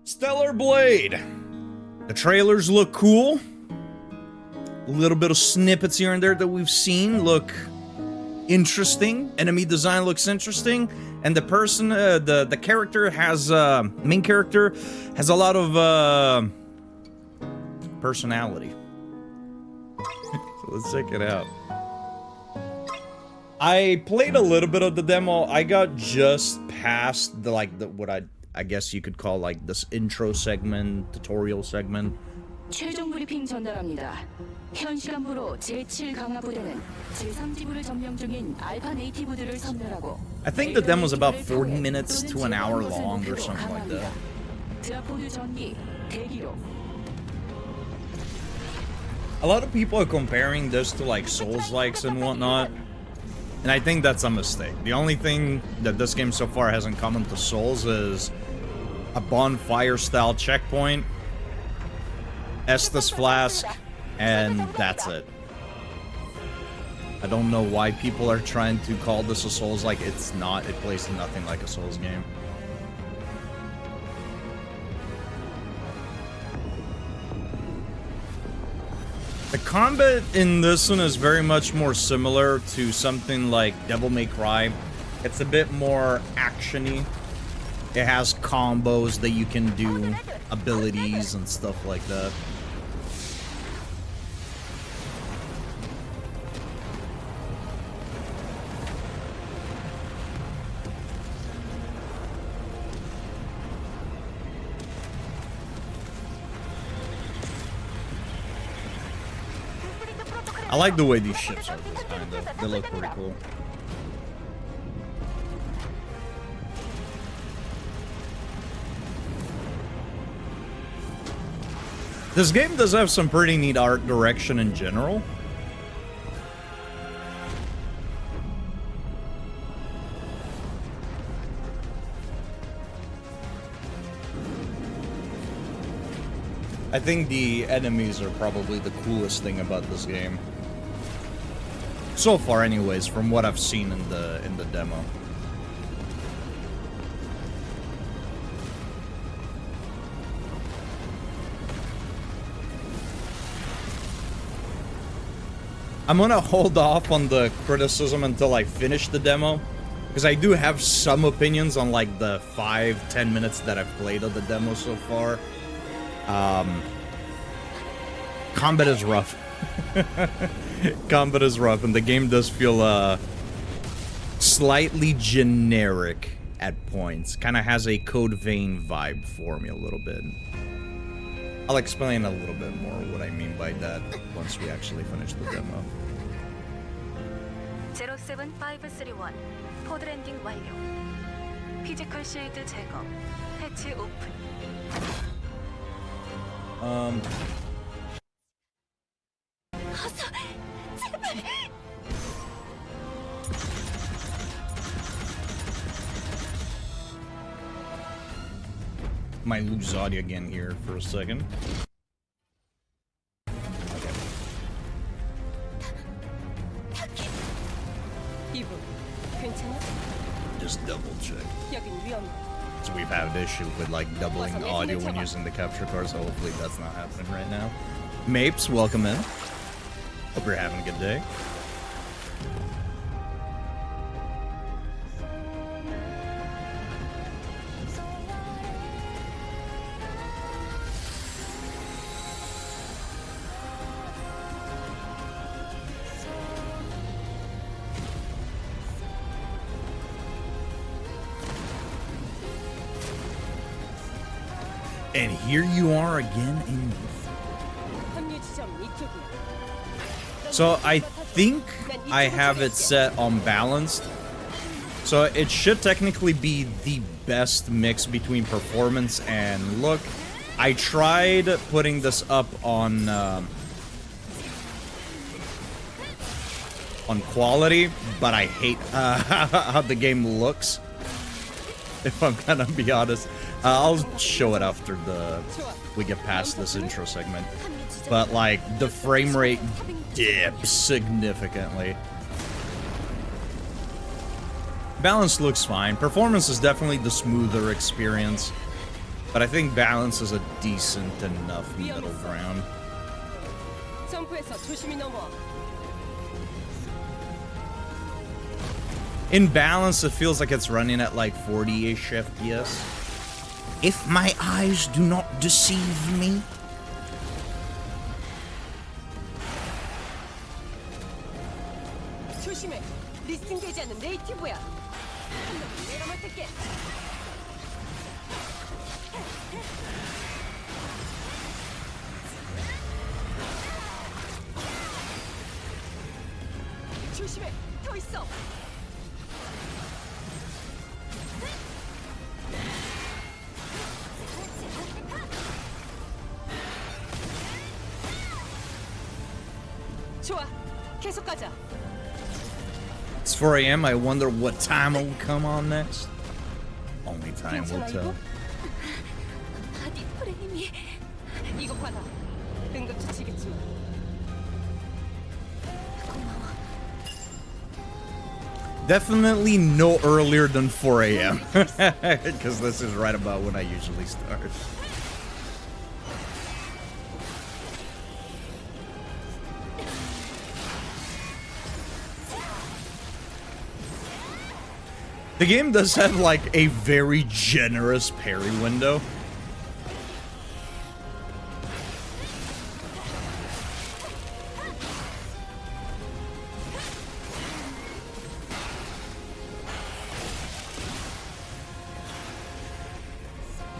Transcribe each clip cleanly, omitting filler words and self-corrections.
Stellar Blade. The trailers look cool. A little bit of snippets here and there that we've seen look interesting. Enemy design looks interesting. And the person, the character has, main character has a lot of, personality. So let's check it out. I played a little bit of the demo. I got just past the, what I guess you could call, like, this intro segment, tutorial segment. 최종 브리핑 전달합니다. 현 시간부로 제7 강화 부대는 제3지구를 점령 중인 알파 네이티브들을 섬멸하고 I think the demo's about 40 minutes to an hour long or something like that. 드라포드 전기 대기로. A lot of people are comparing this to like Souls-likes and whatnot, and I think that's a mistake. The only thing that this game so far has in common to Souls is a bonfire-style checkpoint, Estus Flask, and that's it. I don't know why people are trying to call this a Souls-like. It's not. It plays nothing like a Souls game. The combat in this one is very much more similar to something like Devil May Cry. It's a bit more action-y. It has combos that you can do, abilities and stuff like that. I like the way these ships are designed, though. They look pretty cool. This game does have some pretty neat art direction in general. I think the enemies are probably the coolest thing about this game. So far anyways, from what I've seen in the demo. I'm gonna hold off on the criticism until I finish the demo, because I do have some opinions on like the 5-10 minutes that I've played of the demo so far. Combat is rough. Combat is rough, and the game does feel slightly generic at points. Kind of has a Code Vein vibe for me a little bit. I'll explain a little bit more what I mean by that once we actually finish the demo. 07531 포드 랜딩 완료. 피지컬 쉴드 제거. 패치 오픈. Might lose audio again here for a second. Just double check. So we've had an issue with like doubling audio when using the capture card, so hopefully that's not happening right now. Mapes, welcome in. Hope you're having a good day. And here you are again in... So I think I have it set on balanced. So it should technically be the best mix between performance and look. I tried putting this up on quality, but I hate how the game looks. If I'm gonna be honest. I'll show it after we get past this intro segment. But like the frame rate dips significantly. Balance looks fine. Performance is definitely the smoother experience. But I think balance is a decent enough middle ground. 점프해서 조심히 넘어. In balance, it feels like it's running at like 40-ish FPS. If my eyes do not deceive me. 조심해. 리스팅되지 않는 네이티브야. 한명은 내가 맡을게. 조심해. 더 있어. 좋아. 계속 가자. It's 4 a.m. I wonder what time will come on next. Only time will tell. 바디 프레임이 이거 받아. 응급처치겠지만. 고마워. Definitely no earlier than 4 a.m. Because this is right about when I usually start. The game does have like a very generous parry window.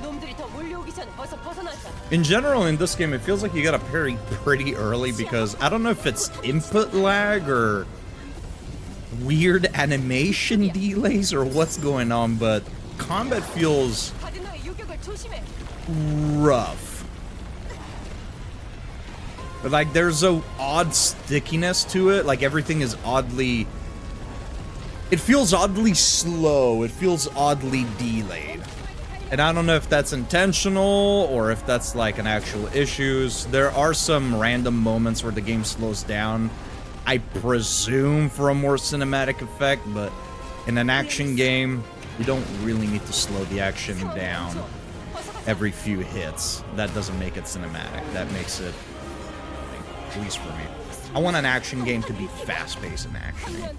놈들이 더 몰려오기 전에 어서 벗어나자. In general, in this game, it feels like you gotta parry pretty early because I don't know if it's input lag or weird animation delays or what's going on, but combat feels 바디 너의 유격을 조심해. rough. But like there's a odd stickiness to it, like everything is oddly, it feels oddly slow, it feels oddly delayed. And I don't know if that's intentional or if that's like an actual issues. There are some random moments where the game slows down, I presume for a more cinematic effect, but in an action game, you don't really need to slow the action down every few hits. That doesn't make it cinematic. That makes it, at least for me. I want an action game to be fast-paced and actiony.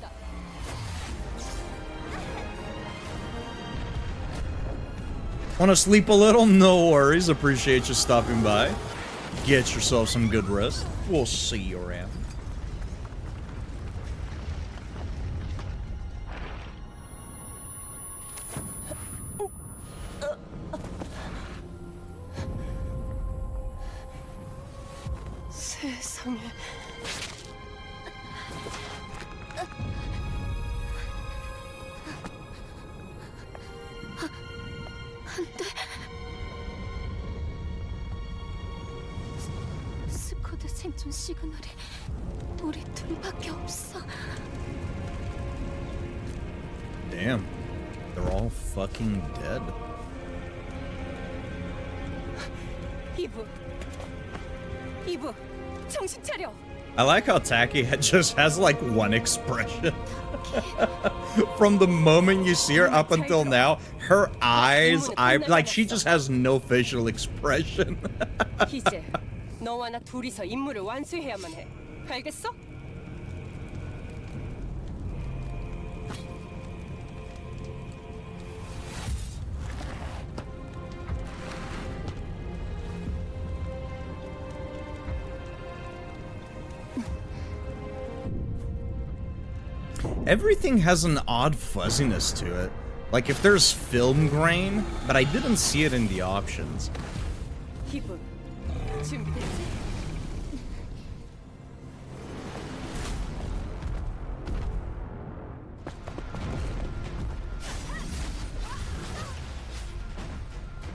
Want to sleep a little? No worries. Appreciate you stopping by. Get yourself some good rest. We'll see you around. 세상에. 안돼. 스쿼드 생존 시그널이 우리 둘밖에 없어. Damn. They're all fucking dead. 이브, 정신 차려. I like how Taki just has like one expression. From the moment you see her up until now, her eyes, like she just has no facial expression. 이제 너와 나 둘이서 임무를 완수해야만 해. 알겠어? Everything has an odd fuzziness to it. Like if there's film grain, but I didn't see it in the options. 이브, 준비됐지?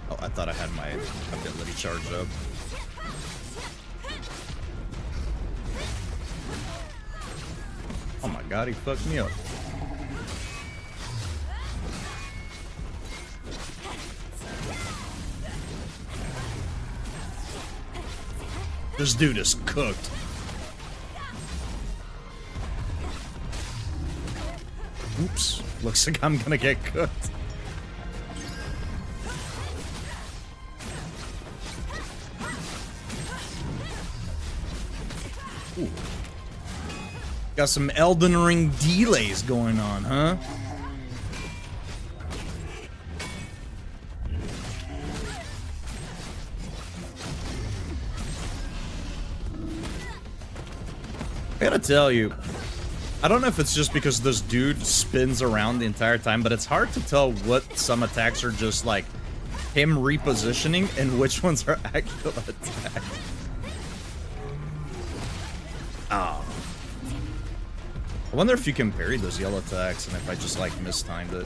Oh, I thought I had my ability charged up. Oh my god, he fucked me up. This dude is cooked. Oops. Looks like I'm gonna get cooked. Ooh. Got some Elden Ring delays going on, huh? I gotta tell you, I don't know if it's just because this dude spins around the entire time, but it's hard to tell what some attacks are just like him repositioning and which ones are actual attacks. Oh. I wonder if you can parry those yellow attacks and if I just like mistimed it.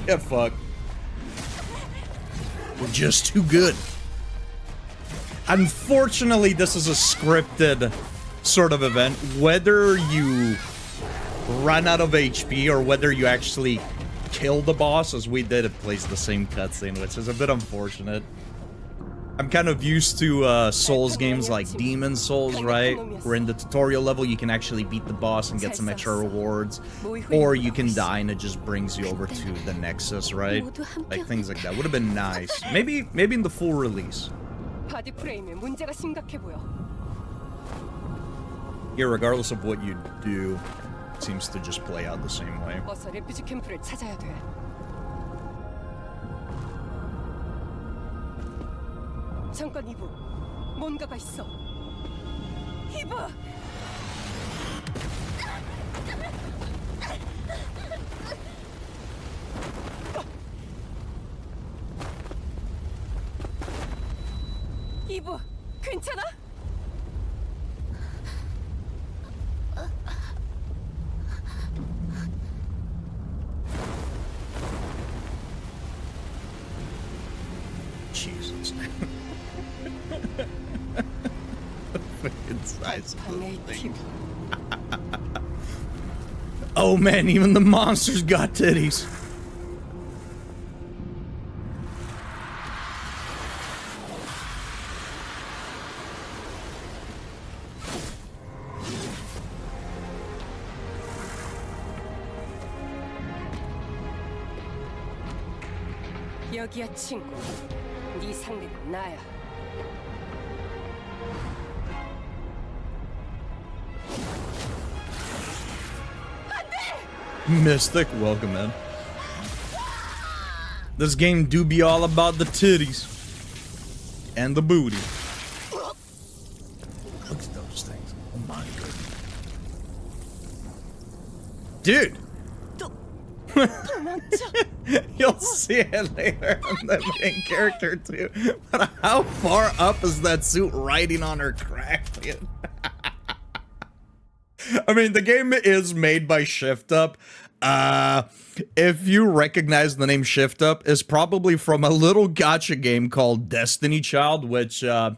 Yeah, fuck. We're just too good. Unfortunately, this is a scripted sort of event. Whether you run out of HP or whether you actually kill the boss, as we did, it plays the same cutscene, which is a bit unfortunate. I'm kind of used to Souls games like Demon Souls, right? Where in the tutorial level you can actually beat the boss and get some extra rewards. Or you can die and it just brings you over to the Nexus, right? Like things like that. Would have been nice. Maybe in the full release. Yeah, regardless of what you do, it seems to just play out the same way. 잠깐 이브, 뭔가가 있어. 이브! 이브, 괜찮아? Jesus. Fucking size of the thing. Oh man, even the monsters got titties. 여기야 친구. 네 상대는 나야. Mystic, welcome in. This game do be all about the titties and the booty. Look at those things. Oh my god. Dude! You'll see it later on the main character too. But how far up is that suit riding on her crack, dude? I mean, the game is made by Shift Up. If you recognize the name Shift Up, is probably from a little gacha game called Destiny Child, which, yeah,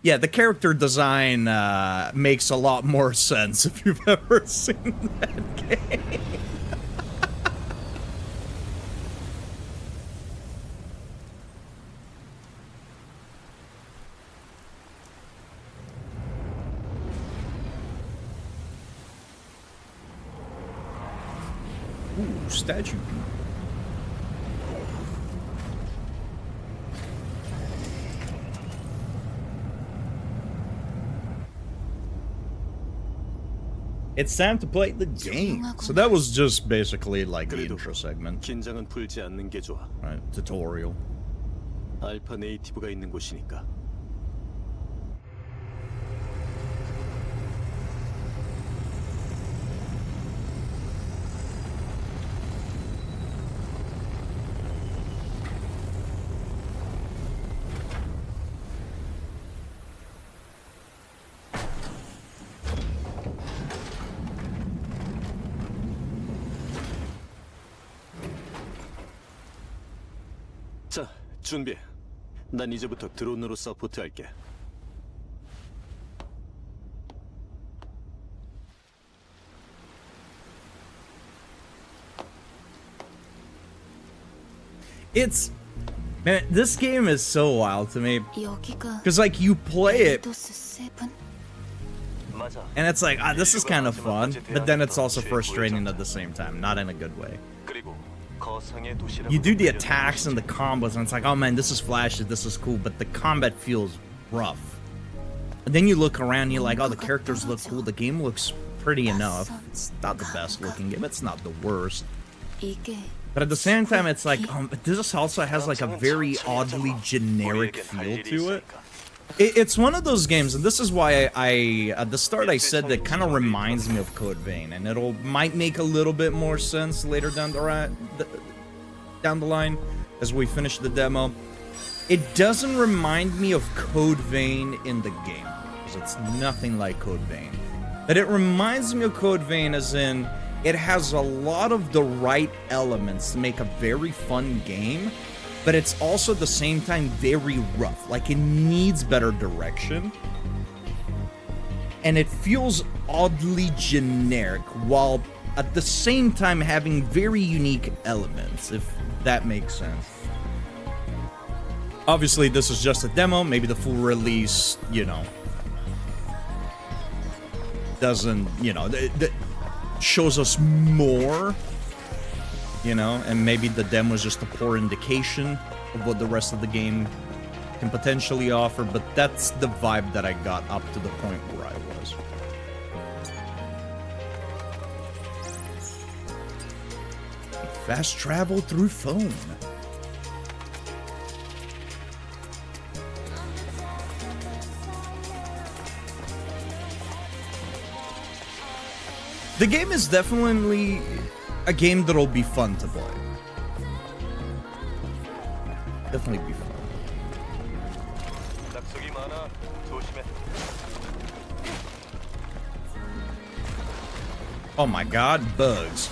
the character design makes a lot more sense if you've ever seen that game. Ooh, statue. It's time to play the game. So that was just basically like the intro segment. 긴장은 풀지 않는 게 좋아. Right, tutorial. 알파 네이티브가 있는 곳이니까. 자, 준비해. 난 이제부터 드론으로 서포트할게. It's... Man, this game is so wild to me. Because, like, you play it... And it's like, this is kind of fun, but then it's also frustrating at the same time, not in a good way. You do the attacks and the combos, and it's like, oh man, this is flashy, this is cool, but the combat feels rough. And then you look around, and you're like, oh, the characters look cool, the game looks pretty enough. It's not the best looking game, it's not the worst. But at the same time, it's like, this also has like a very oddly generic feel to it. It's one of those games, and this is why I at the start I said that kind of reminds me of Code Vein, and might make a little bit more sense later down the line as we finish the demo. It doesn't remind me of Code Vein in the game, because it's nothing like Code Vein. But it reminds me of Code Vein as in, it has a lot of the right elements to make a very fun game, but it's also at the same time very rough. Like, it needs better direction. And it feels oddly generic, while at the same time having very unique elements, if that makes sense. Obviously, this is just a demo. Maybe the full release, you know, doesn't, you know, shows us more, you know, and maybe the demo is just a poor indication of what the rest of the game can potentially offer, but that's the vibe that I got up to the point where I was. Fast travel through phone. The game is definitely a game that'll be fun to play. Definitely be fun. Oh my god, bugs.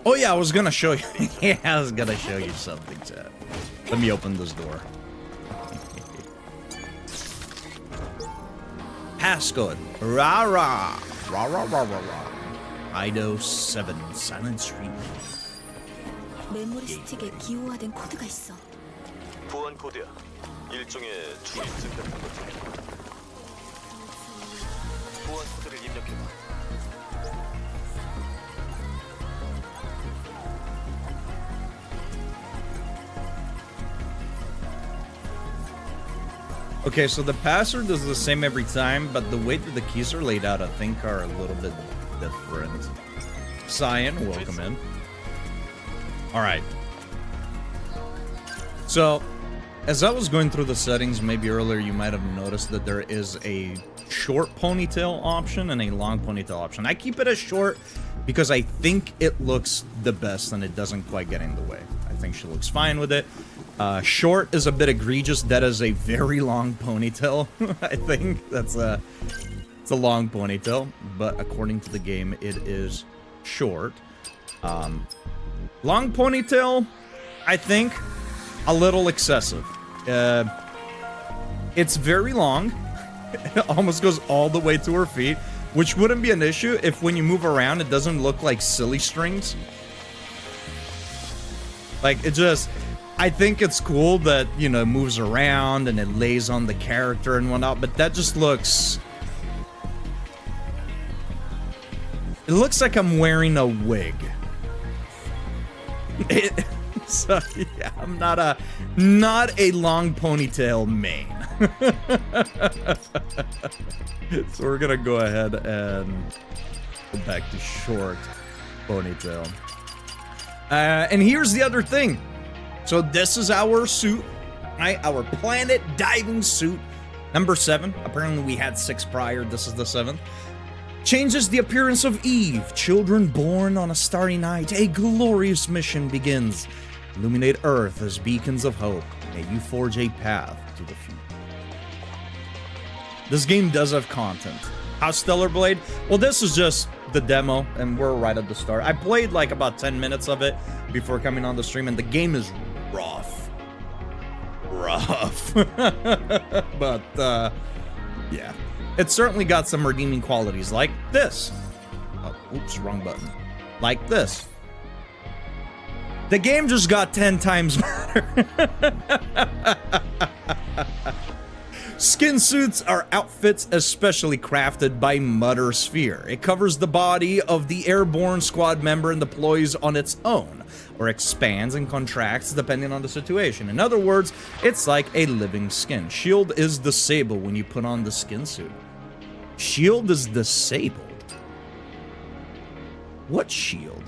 Oh yeah, I was gonna show you. Yeah, I was gonna show you something, chat. Let me open this door. Passcode. Rah rah. Rah rah rah rah rah. Ido 7 Silent Street. 메모리 스틱에 기호화된 코드가 있어. 보안 코드야. 일종의 주입증 같은 거지. 보안 코드를 입력해봐. Okay, so the password is the same every time, but the way that the keys are laid out, I think, are a little bit different. Cyan, welcome in. Alright. So, as I was going through the settings, maybe earlier you might have noticed that there is a short ponytail option and a long ponytail option. I keep it as short because I think it looks the best and it doesn't quite get in the way. I think she looks fine with it. Short is a bit egregious. That is a very long ponytail. I think it's a long ponytail, but according to the game, it is short. Long ponytail, I think, a little excessive. It's very long. It almost goes all the way to her feet, which wouldn't be an issue if when you move around, it doesn't look like silly strings. Like, it just... I think it's cool that, you know, it moves around and it lays on the character and whatnot, but that just looks... It looks like I'm wearing a wig. So, yeah, I'm not a long ponytail main. So we're gonna go ahead and go back to short ponytail. And here's the other thing. So this is our suit, right? Our planet diving suit, number 7. Apparently we had 6 prior. This is the 7th. Changes the appearance of Eve. Children born on a starry night. A glorious mission begins. Illuminate Earth as beacons of hope. May you forge a path to the future. This game does have content. How's Stellar Blade? Well, this is just the demo, and we're right at the start. I played like about 10 minutes of it before coming on the stream, and the game is rough. But, yeah. It's certainly got some redeeming qualities, like this. Oh, oops, wrong button. like this. The game just got 10 times better. Skin suits are outfits especially crafted by Mutter Sphere. It covers the body of the airborne squad member and deploys on its own, or expands and contracts depending on the situation. In other words, it's like a living skin. Shield is disabled when you put on the skin suit. Shield is disabled? What shield?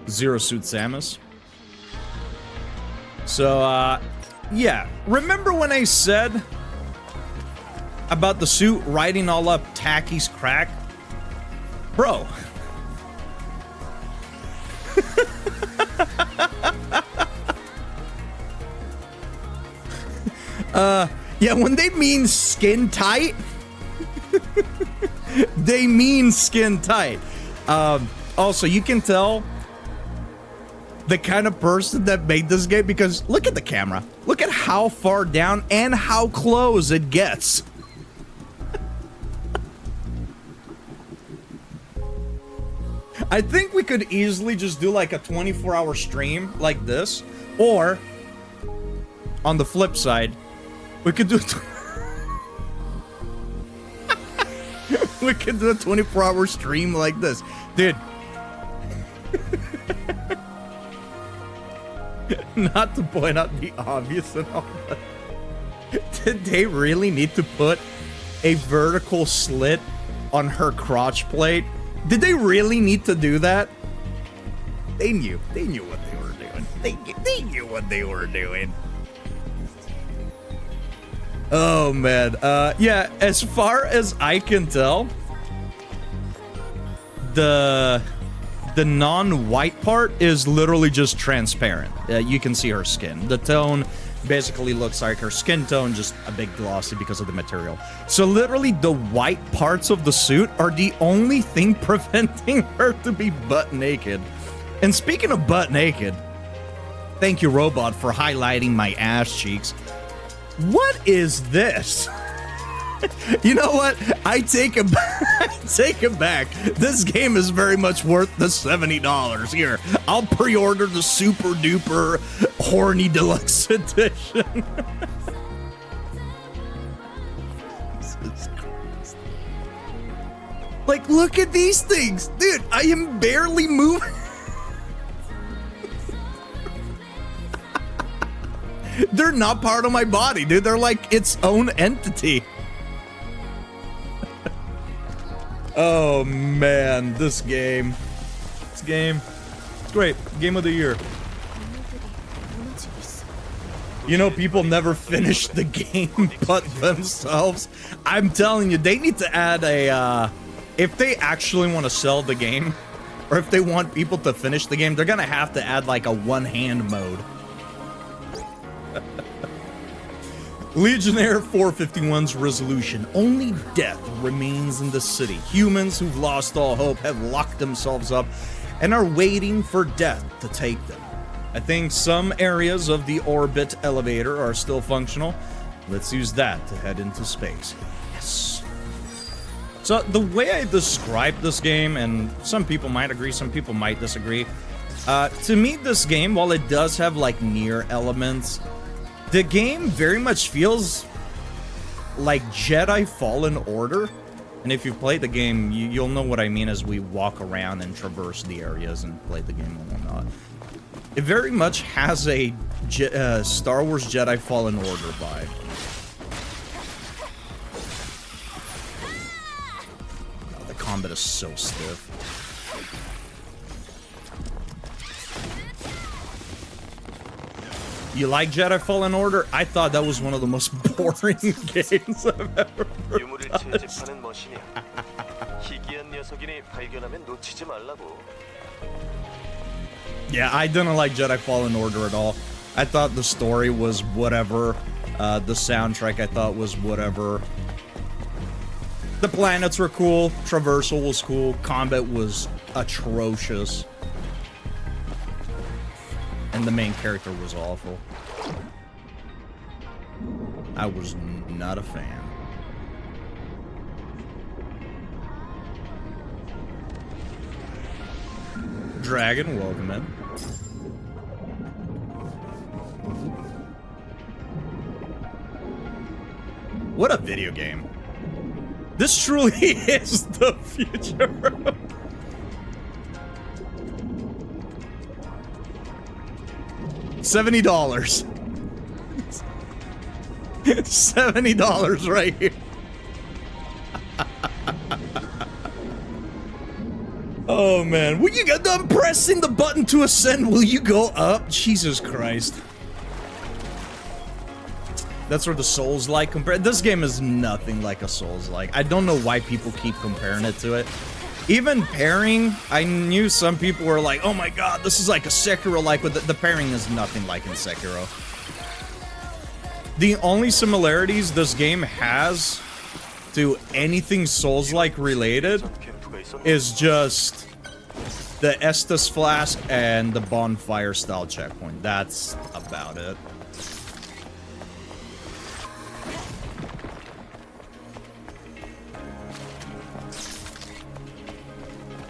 Zero Suit Samus? So, yeah. Remember when I said about the suit riding all up Tacky's crack? Bro. Yeah, when they mean skin tight, they mean skin tight. Also, you can tell the kind of person that made this game because look at the camera. Look at how far down and how close it gets. I think we could easily just do like a 24-hour stream like this, or on the flip side, we could do we could do a 24-hour stream like this. Dude. Not to point out the obvious and all, but did they really need to put a vertical slit on her crotch plate? Did they really need to do that? They knew what they were doing. They knew what they were doing. Oh man, yeah, as far as I can tell, the non-white part is literally just transparent. You can see her skin. The tone basically looks like her skin tone, just a big glossy because of the material. So literally the white parts of the suit are the only thing preventing her to be butt naked. And speaking of butt naked, thank you, Robot, for highlighting my ass cheeks. What is this? You know what? I take it back. I take it back. This game is very much worth the $70. Here, I'll pre-order the super duper horny deluxe edition. Jesus Christ. Like, look at these things. Dude, I am barely moving. They're not part of my body, dude. They're like its own entity. Oh man, this game. It's great. Game of the year. You know, people never finish the game but themselves. I'm telling you, they need to add a, if they actually want to sell the game, or if they want people to finish the game, they're gonna have to add like a one-hand mode. Legionnaire 451's resolution. Only death remains in the city. Humans who've lost all hope have locked themselves up and are waiting for death to take them. I think some areas of the orbit elevator are still functional. Let's use that to head into space. Yes. So the way I describe this game, and some people might agree, some people might disagree. To me, this game, while it does have like near elements, the game very much feels like Jedi Fallen Order. And if you've played the game, you'll know what I mean as we walk around and traverse the areas and play the game and whatnot. It very much has a Star Wars Jedi Fallen Order vibe. Oh, the combat is so stiff. You like Jedi Fallen Order? I thought that was one of the most boring games I've ever touched. Yeah, I didn't like Jedi Fallen Order at all. I thought the story was whatever. The soundtrack I thought was whatever. The planets were cool. Traversal was cool. Combat was atrocious. And the main character was awful. I was not a fan. Dragon, welcome in. What a video game. This truly is the future. $70. $70 right here. Oh man, will you get done pressing the button to ascend? Will you go up? Jesus Christ. That's where the Souls-like compare. This game is nothing like a Souls-like. I don't know why people keep comparing it to it. Even pairing, I knew some people were like, oh my god, this is like a Sekiro-like, but the pairing is nothing like in Sekiro. The only similarities this game has to anything Souls-like related is just the Estus Flask and the bonfire style checkpoint. That's about it.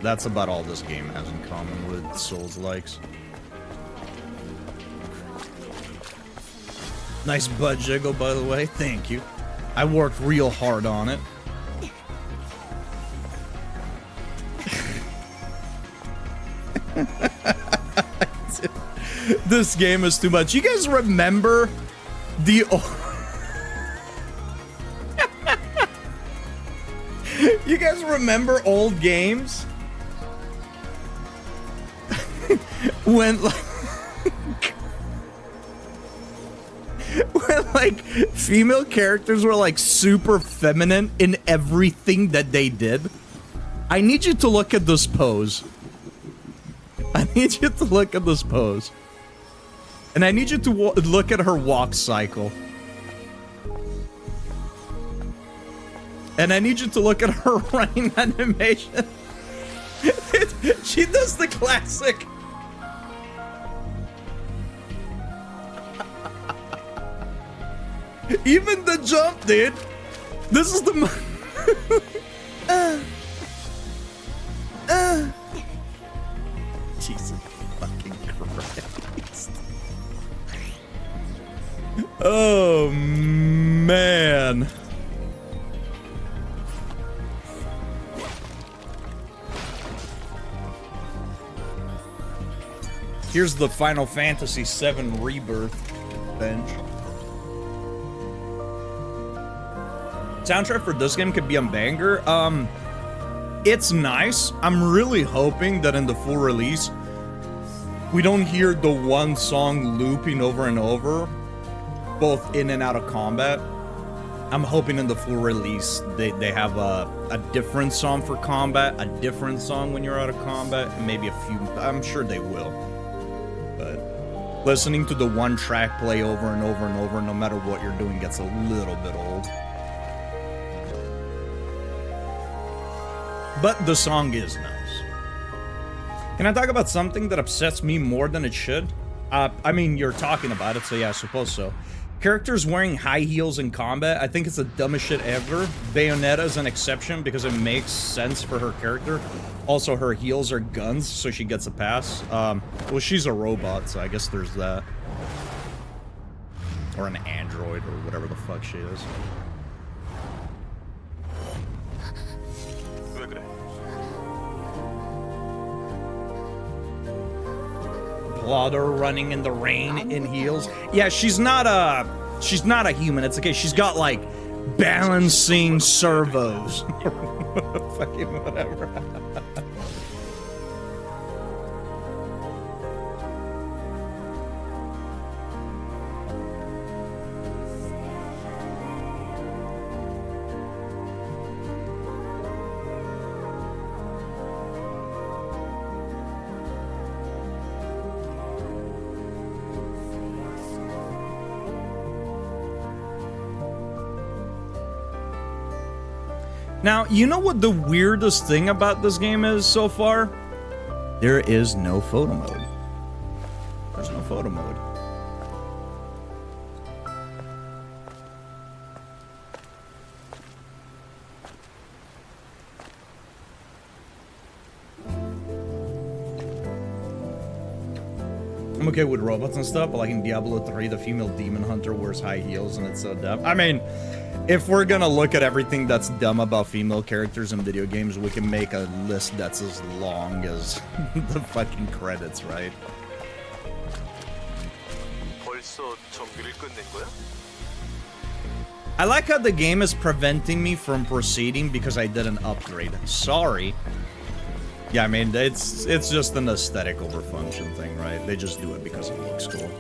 That's about all this game has in common with Souls-likes. Nice butt jiggle, by the way. Thank you. I worked real hard on it. This game is too much. You guys remember the... You guys remember old games? When like female characters were like super feminine in everything that they did. I need you to look at this pose. I need you to look at this pose. And I need you to look at her walk cycle. And I need you to look at her running animation. She does the classic. Even the jump, dude. This is the Jesus fucking Christ. Oh man. Here's the Final Fantasy VII Rebirth bench. Soundtrack for this game could be a banger. It's nice. I'm really hoping that in the full release, we don't hear the one song looping over and over, both in and out of combat. I'm hoping in the full release, they have a different song for combat, a different song when you're out of combat, and maybe a few. I'm sure they will. But listening to the one track play over and over and over, no matter what you're doing, gets a little bit old. But the song is nice. Can I talk about something that upsets me more than it should? I mean, you're talking about it, so yeah, I suppose so. Characters wearing high heels in combat, I think it's the dumbest shit ever. Bayonetta is an exception because it makes sense for her character. Also, her heels are guns, so she gets a pass. Well, she's a robot, so I guess there's that. Or an android, or whatever the fuck she is. Plodder running in the rain in heels. Yeah, she's not a human. It's okay. She's got like balancing servos. Fucking whatever. Now, you know what the weirdest thing about this game is so far? There is no photo mode. There's no photo mode. I'm okay with robots and stuff, but like in Diablo 3, the female demon hunter wears high heels and it's so dumb. I mean, if we're gonna look at everything that's dumb about female characters in video games, we can make a list that's as long as the fucking credits, right? 벌써 정비를 끝낸 거야? I like how the game is preventing me from proceeding because I did an upgrade. Sorry. Yeah, I mean, it's just an aesthetic over function thing, right? They just do it because it looks cool.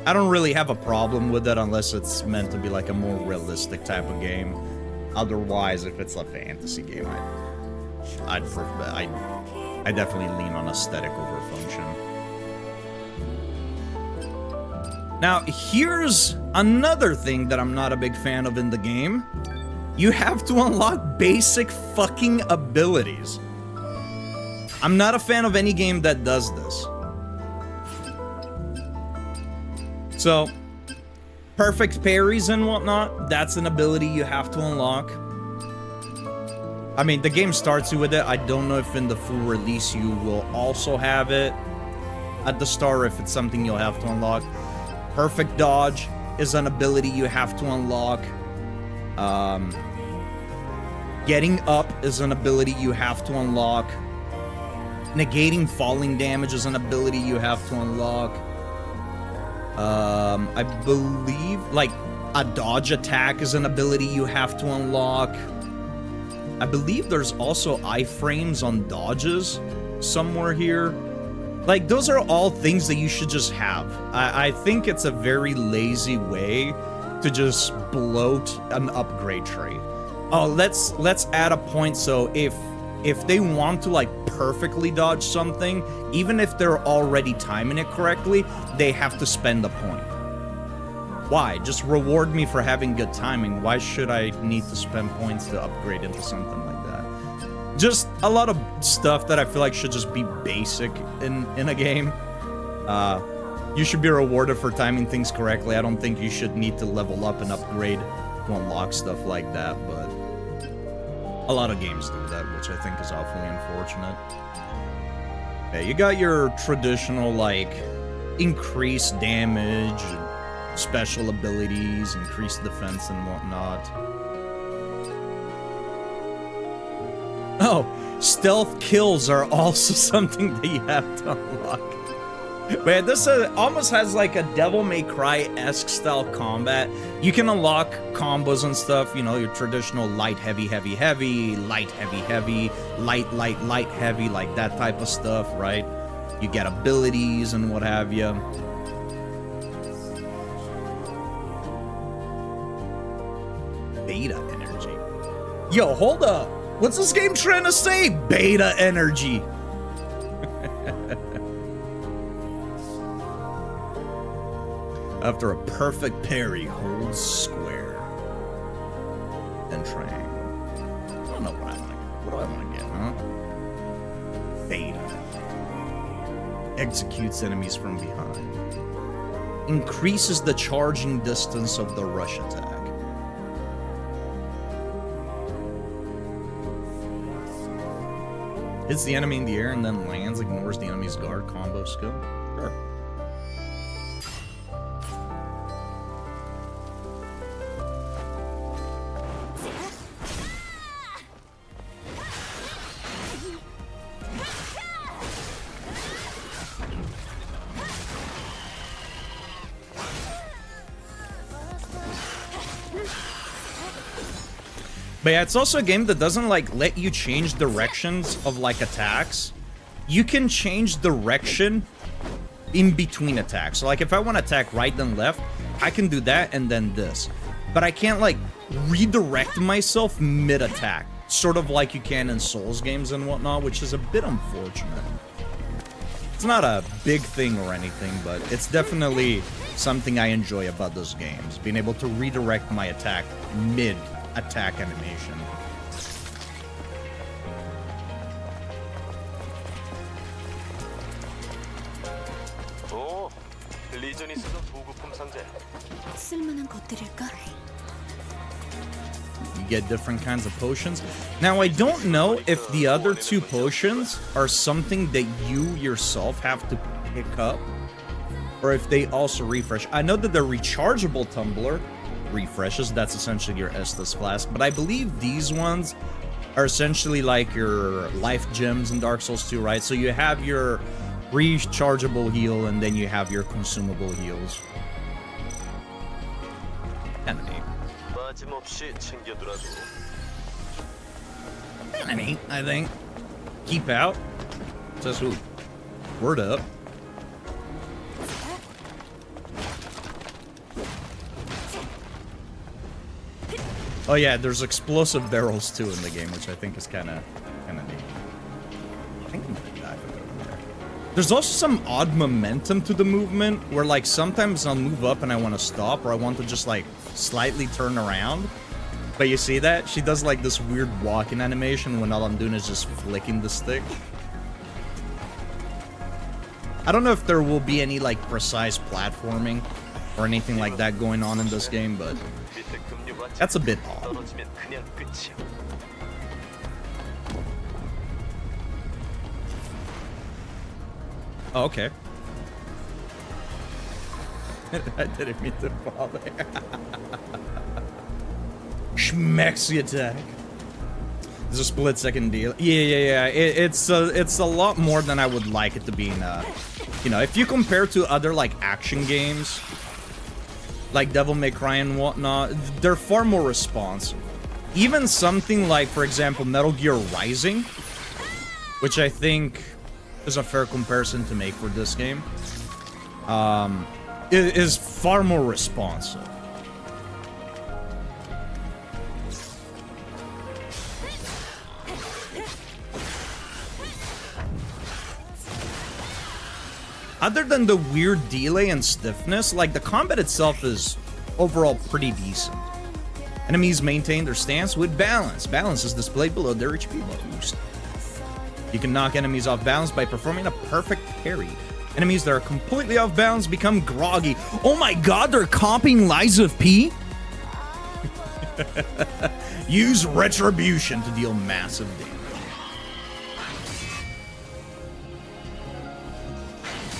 I don't really have a problem with it unless it's meant to be like a more realistic type of game. Otherwise, if it's a fantasy game, I definitely lean on aesthetic over function. Now, here's another thing that I'm not a big fan of in the game. You have to unlock basic fucking abilities. I'm not a fan of any game that does this. So, perfect parries and whatnot, that's an ability you have to unlock. I mean, the game starts you with it. I don't know if in the full release you will also have it at the start, or if it's something you'll have to unlock. Perfect dodge is an ability you have to unlock. Getting up is an ability you have to unlock. Negating falling damage is an ability you have to unlock. I believe, like, a dodge attack is an ability you have to unlock. I believe there's also iframes on dodges somewhere here. Like, those are all things that you should just have. I think it's a very lazy way to just bloat an upgrade tree. Oh, let's add a point. So if they want to like perfectly dodge something, even if they're already timing it correctly, they have to spend a point. Why? Just reward me for having good timing. Why should I need to spend points to upgrade into something like that? Just a lot of stuff that I feel like should just be basic in a game. You should be rewarded for timing things correctly. I don't think you should need to level up and upgrade to unlock stuff like that, but a lot of games do that, which I think is awfully unfortunate. Yeah, you got your traditional, like, increased damage, special abilities, increased defense and whatnot. Oh, stealth kills are also something that you have to unlock. But yeah, this almost has like a Devil May Cry-esque style combat. You can unlock combos and stuff, you know, your traditional light, heavy, heavy, heavy, light, heavy, heavy, light, light, light, heavy, like that type of stuff, right? You get abilities and what have you. Beta energy. Yo, hold up. What's this game trying to say? Beta energy. After a perfect parry, hold square. Then triangle. I don't know what I want to get. What do I want to get, huh? Beta. Executes enemies from behind. Increases the charging distance of the rush attack. Hits the enemy in the air and then lands, ignores the enemy's guard combo skill. Sure. But yeah, it's also a game that doesn't like let you change directions of like attacks. You can change direction in between attacks. So like if I want to attack right then left, I can do that and then this. But I can't like redirect myself mid-attack. Sort of like you can in Souls games and whatnot, which is a bit unfortunate. It's not a big thing or anything, but it's definitely something I enjoy about those games. Being able to redirect my attack mid-attack animation. 오, 리전이 쓰던 보급품 상자. 쓸만한 것들일까? You get different kinds of potions. Now, I don't know if the other two potions are something that you yourself have to pick up, or if they also refresh. I know that the rechargeable tumbler refreshes. That's essentially your Estus flask, but I believe these ones are essentially like your life gems in Dark Souls 2, right? So you have your rechargeable heal, and then you have your consumable heals. Kinda neat. 빠짐없이 챙겨두라고. Kinda neat, I think. Keep out. Says who? Word up. Oh yeah, there's explosive barrels too in the game, which I think is kinda neat. I think I'm gonna dive over there. There's also some odd momentum to the movement, where like sometimes I'll move up and I want to stop, or I want to just like slightly turn around. But you see that? She does like this weird walking animation when all I'm doing is just flicking the stick. I don't know if there will be any like precise platforming or anything like that going on in this game, but that's a bit odd. 떨어지면 그냥 끝이야. Oh, okay. I didn't mean to fall there. Schmexy attack. It's a split second deal. Yeah. It's a lot more than I would like it to be in you know, if you compare to other like action games like Devil May Cry and whatnot, they're far more responsive. Even something like, for example, Metal Gear Rising, which I think is a fair comparison to make for this game, is far more responsive. Other than the weird delay and stiffness, like the combat itself is overall pretty decent. Enemies maintain their stance with balance. Balance is displayed below their HP boost. You can knock enemies off balance by performing a perfect parry. Enemies that are completely off balance become groggy. Oh my god, they're copying Lies of P? Use Retribution to deal massive damage.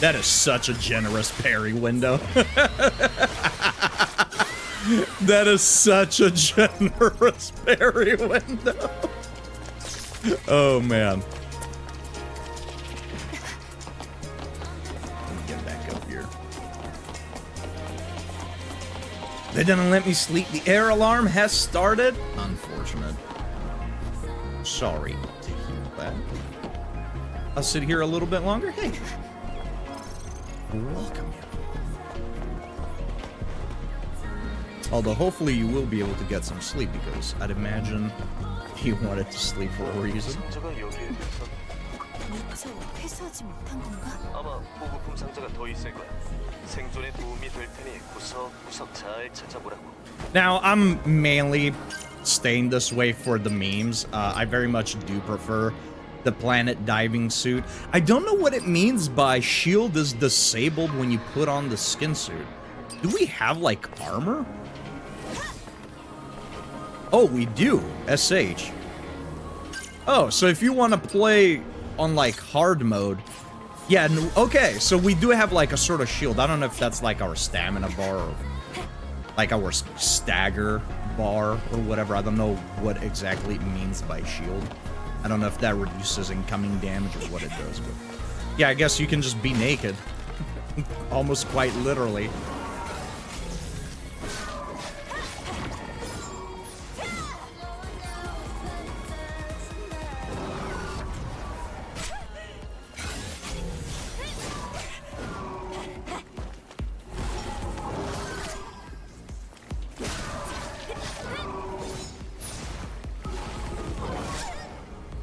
That is such a generous parry window. That is such a generous parry window. Oh, man. Let me get back up here. They didn't let me sleep. The air alarm has started. Unfortunate. Sorry to hear that. I'll sit here a little bit longer. Hey. Welcome you. Although hopefully you will be able to get some sleep, because I'd imagine you wanted to sleep for a reason. 상자가 여기에 있어. 미처 회수하지 못한 건가? 아마 보급품 상자가 더 있을 거야. 생존에 도움이 될 테니 구석구석 잘 찾아보라고. Now, I'm mainly staying this way for the memes. I very much do prefer the planet diving suit. I don't know what it means by shield is disabled when you put on the skin suit. Do we have like armor? Oh, we do. SH. Oh, so if you want to play on like hard mode, yeah, okay, so we do have like a sort of shield. I don't know if that's like our stamina bar or like our stagger bar or whatever. I don't know what exactly it means by shield. I don't know if that reduces incoming damage or what it does, but yeah, I guess you can just be naked. Almost quite literally.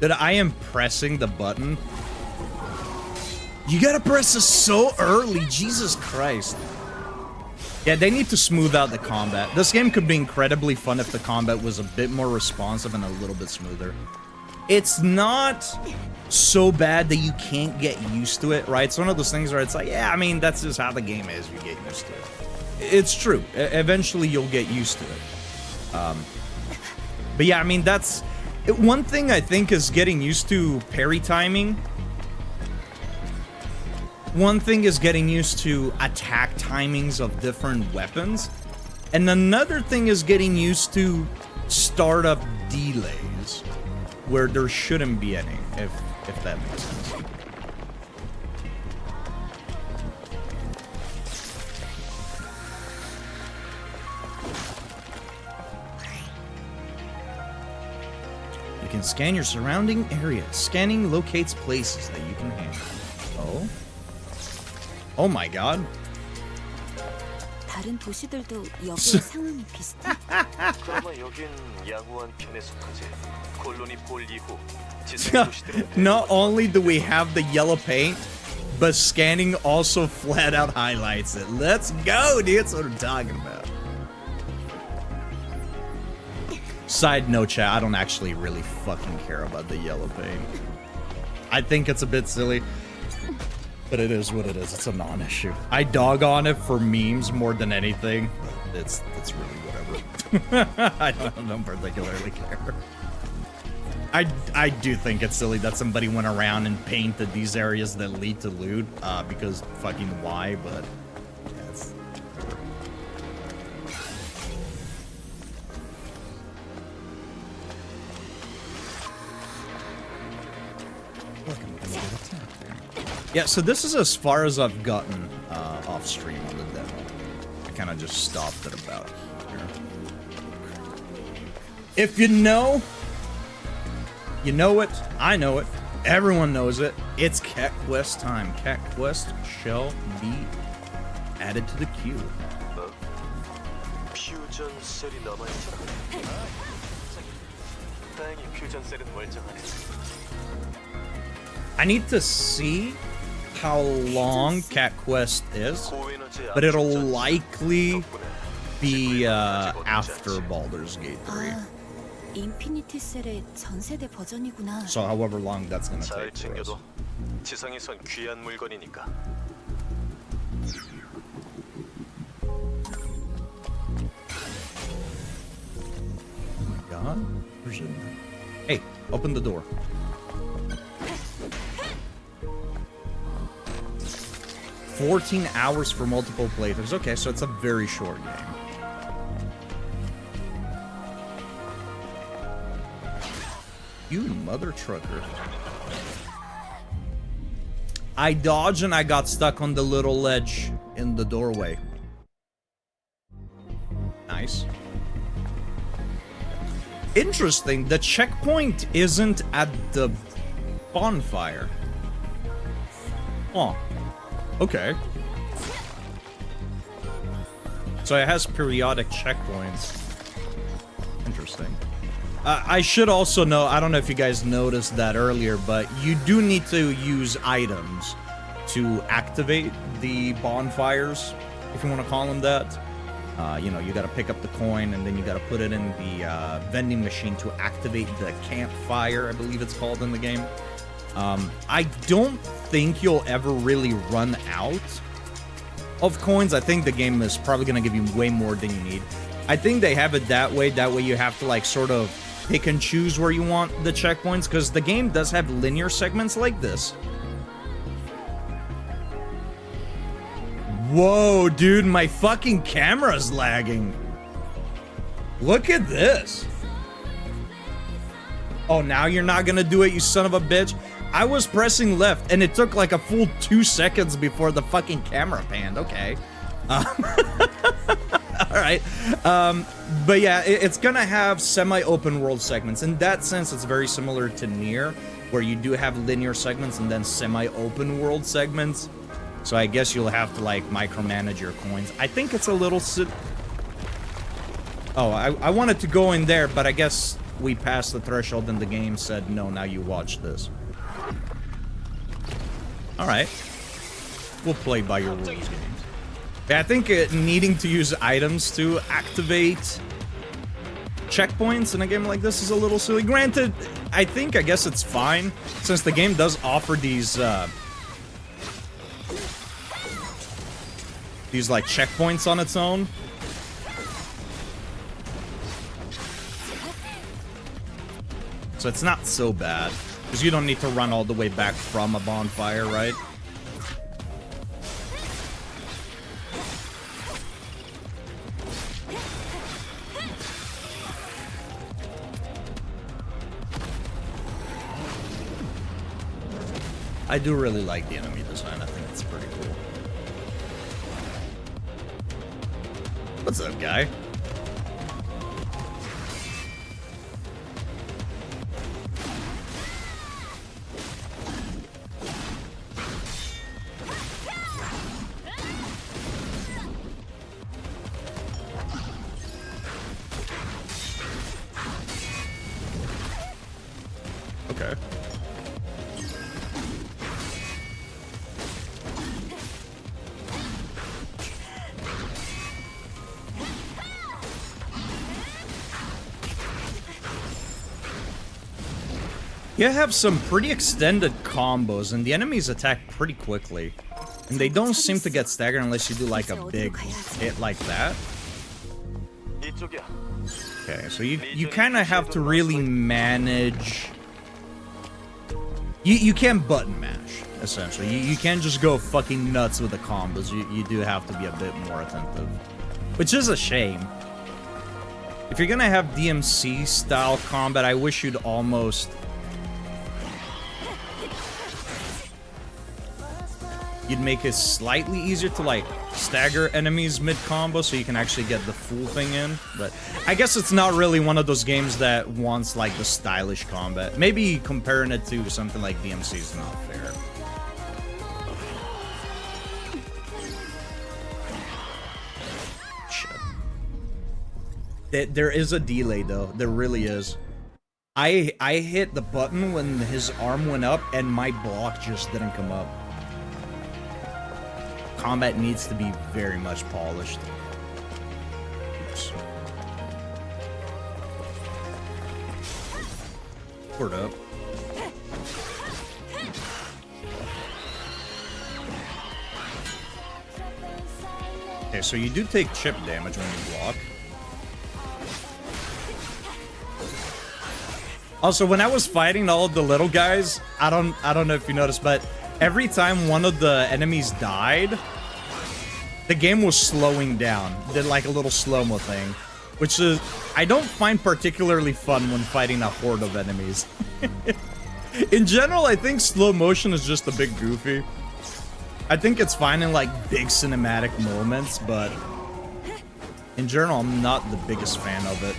That I am pressing the button. You gotta press this so early, Jesus Christ. Yeah, they need to smooth out the combat. This game could be incredibly fun if the combat was a bit more responsive and a little bit smoother. It's not so bad that you can't get used to it, right? It's one of those things where it's like, yeah, I mean, that's just how the game is. You get used to it. It's true. Eventually, you'll get used to it. But yeah, I mean, that's... One thing I think is getting used to parry timing. one thing is getting used to attack timings of different weapons, and another thing is getting used to startup delays where there shouldn't be any, if that makes sense. You can scan your surrounding area. Scanning locates places that you can handle. Oh? Oh my god. 다른 도시들도 여기의 상황이 비슷해? 그나마 여긴 양호한 편에 속하지. 콜로니 폴 이후 지상 도시들은 Not only do we have the yellow paint, but scanning also flat out highlights it. Let's go, dude. That's what I'm talking about. Side note, chat, I don't actually really fucking care about the yellow paint. I think it's a bit silly, but it is what it is. It's a non-issue. I dog on it for memes more than anything. It's really whatever. I don't particularly care. I do think it's silly that somebody went around and painted these areas that lead to loot, because fucking why, but yeah, it's whatever. Look, I'm gonna get attacked there. Yeah, so this is as far as I've gotten off stream on the demo. I kind of just stopped at about here. If you know it, I know it, everyone knows it. It's Cat Quest time. Cat Quest shall be added to the queue. 퓨전 셀이 남아있잖아. 다행히 퓨전 셀은 멀쩡하네. I need to see how long Cat Quest is, but it'll likely be after Baldur's Gate 3. 아, 인피니티 셀의 전 세대 버전이구나. So however long that's gonna 잘 take for us. 챙겨도 지상에선 귀한 물건이니까. Oh my god, where's it? Hey, open the door. $14 hours for multiple playthroughs. Okay, so it's a very short game. You mother trucker. I dodged and I got stuck on the little ledge in the doorway. Nice. Interesting, the checkpoint isn't at the bonfire. Oh. Okay. So it has periodic checkpoints. Interesting. I should also know, I don't know if you guys noticed that earlier, but you do need to use items to activate the bonfires, if you want to call them that. You know, you gotta pick up the coin and then you gotta put it in the vending machine to activate the campfire, I believe it's called in the game. I don't think you'll ever really run out of coins. I think the game is probably gonna give you way more than you need. I think they have it that way you have to like sort of pick and choose where you want the checkpoints, because the game does have linear segments like this. Whoa, dude, my fucking camera's lagging. Look at this. Oh, now you're not gonna do it, you son of a bitch. I was pressing left and it took like a full 2 seconds before the fucking camera panned. Okay. Alright. But yeah, it's gonna have semi-open world segments. In that sense, it's very similar to Nier, where you do have linear segments and then semi-open world segments. So I guess you'll have to like micromanage your coins. I think it's a little Oh, I wanted to go in there, but I guess we passed the threshold and the game said, no, now you watch this. Alright. We'll play by your rules, games. Yeah, I think needing to use items to activate checkpoints in a game like this is a little silly. Granted, I guess it's fine, since the game does offer these like checkpoints on its own. So it's not so bad, because you don't need to run all the way back from a bonfire, right? I do really like the enemy design. I think it's pretty cool. What's up, guy? Okay. You have some pretty extended combos, and the enemies attack pretty quickly. And they don't seem to get staggered unless you do like a big hit like that. 이쪽이야. Okay, so you kind of have to really manage. You can't button mash, essentially. You can't just go fucking nuts with the combos. You do have to be a bit more attentive. Which is a shame. If you're gonna have DMC style combat, I wish you'd almost... You'd make it slightly easier to like stagger enemies mid-combo so you can actually get the full thing in. But I guess it's not really one of those games that wants like the stylish combat. Maybe comparing it to something like DMC is not fair. Shit. There is a delay though. There really is. I hit the button when his arm went up and my block just didn't come up. Combat needs to be very much polished. Oops. Word up. Okay, so you do take chip damage when you block. Also, when I was fighting all of the little guys, I don't know if you noticed, but every time one of the enemies died, the game was slowing down. Did like a little slow-mo thing, which is I don't find particularly fun when fighting a horde of enemies. In general, I think slow motion is just a bit goofy. I think it's fine in like big cinematic moments, but in general, I'm not the biggest fan of it.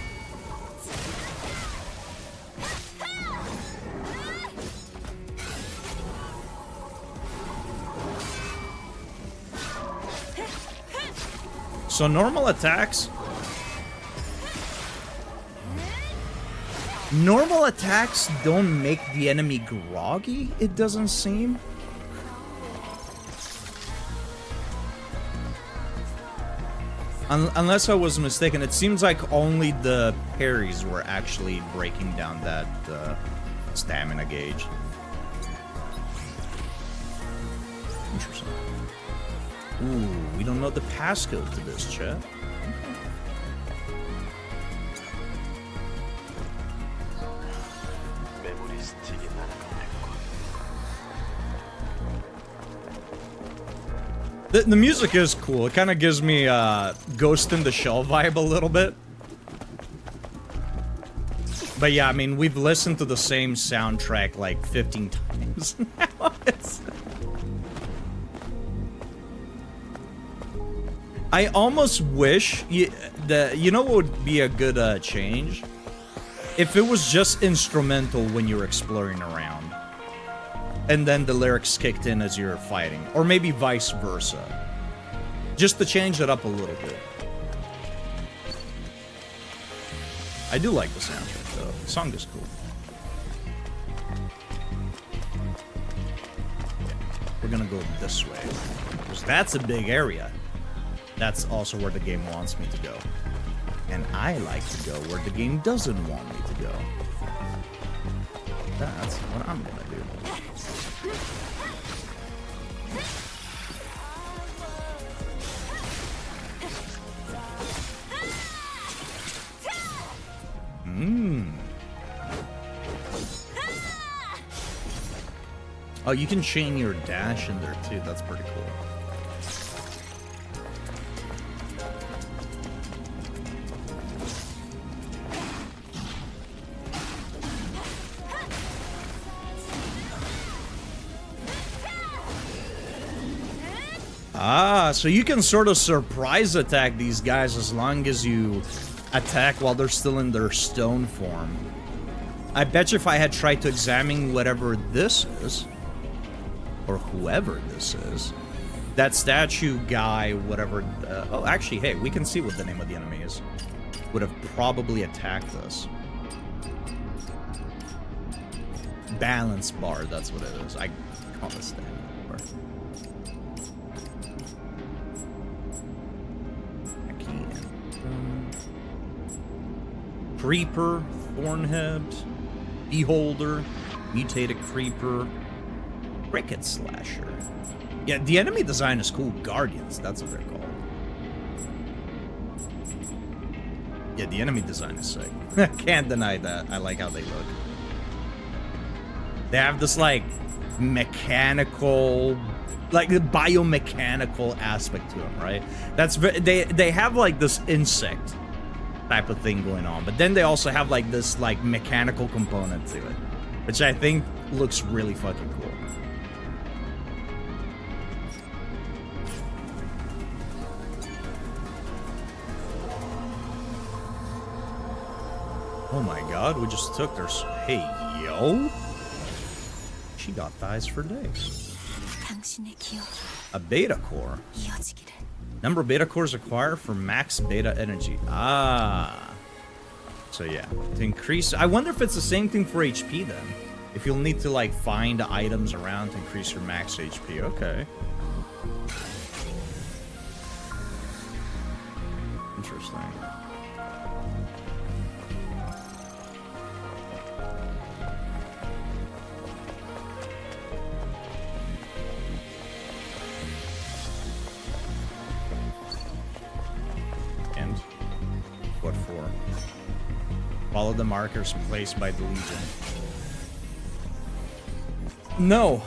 So normal attacks don't make the enemy groggy, it doesn't seem. Unless I was mistaken, it seems like only the parries were actually breaking down that stamina gauge. Interesting. Ooh, we don't know the passcode to this, chat. The music is cool. It kind of gives me Ghost in the Shell vibe a little bit. But yeah, I mean, we've listened to the same soundtrack like 15 times now. I almost wish you know what would be a good change? If it was just instrumental when you're exploring around. And then the lyrics kicked in as you're fighting. Or maybe vice versa. Just to change it up a little bit. I do like the soundtrack though. The song is cool. We're gonna go this way. Because that's a big area. That's also where the game wants me to go. And I like to go where the game doesn't want me to go. That's what I'm gonna do. Oh, you can chain your dash in there too. That's pretty cool. Ah, so you can sort of surprise attack these guys as long as you attack while they're still in their stone form. I bet you if I had tried to examine whatever this is, or whoever this is, that statue guy, whatever... oh, actually, hey, we can see what the name of the enemy is. Would have probably attacked us. Balance bar, that's what it is. I call this thing. Creeper, Thornhead, Beholder, Mutated Creeper, Cricket Slasher. Yeah, the enemy design is cool. Guardians, that's what they're called. Yeah, the enemy design is sick. Can't deny that. I like how they look. They have this, like, mechanical, like, biomechanical aspect to them, right? That's they have, like, this insect type of thing going on, but then they also have like this like mechanical component to it, which I think looks really fucking cool. Oh my god, we just took their... Hey, yo! She got thighs for days. 당신의 기억이 A beta core. 이어지기를. Number of beta cores acquired for max beta energy. Ah. So yeah, to increase... I wonder if it's the same thing for HP then. If you'll need to like find items around to increase your max HP. Okay. Interesting. And what for? Follow the markers placed by the Legion. No.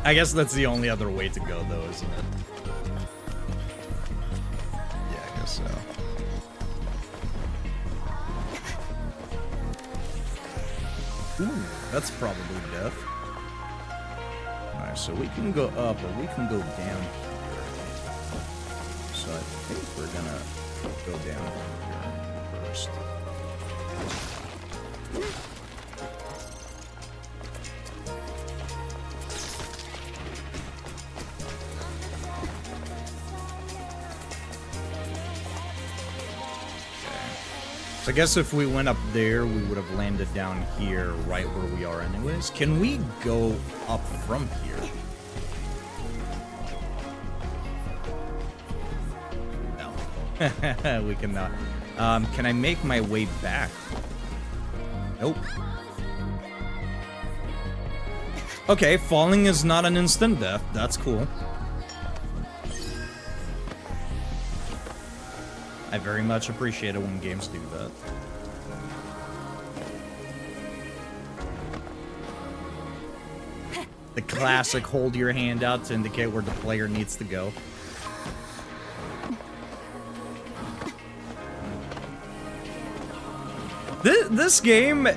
I guess that's the only other way to go, though, isn't it? Yeah, I guess so. Ooh, that's probably death. Alright, so we can go up, or we can go down here. So I think we're gonna go down here first. So I guess if we went up there, we would have landed down here, right where we are anyways. Can we go up from here? No. We cannot. Can I make my way back? Nope. Okay, falling is not an instant death. That's cool. I very much appreciate it when games do that. The classic hold your hand out to indicate where the player needs to go. This game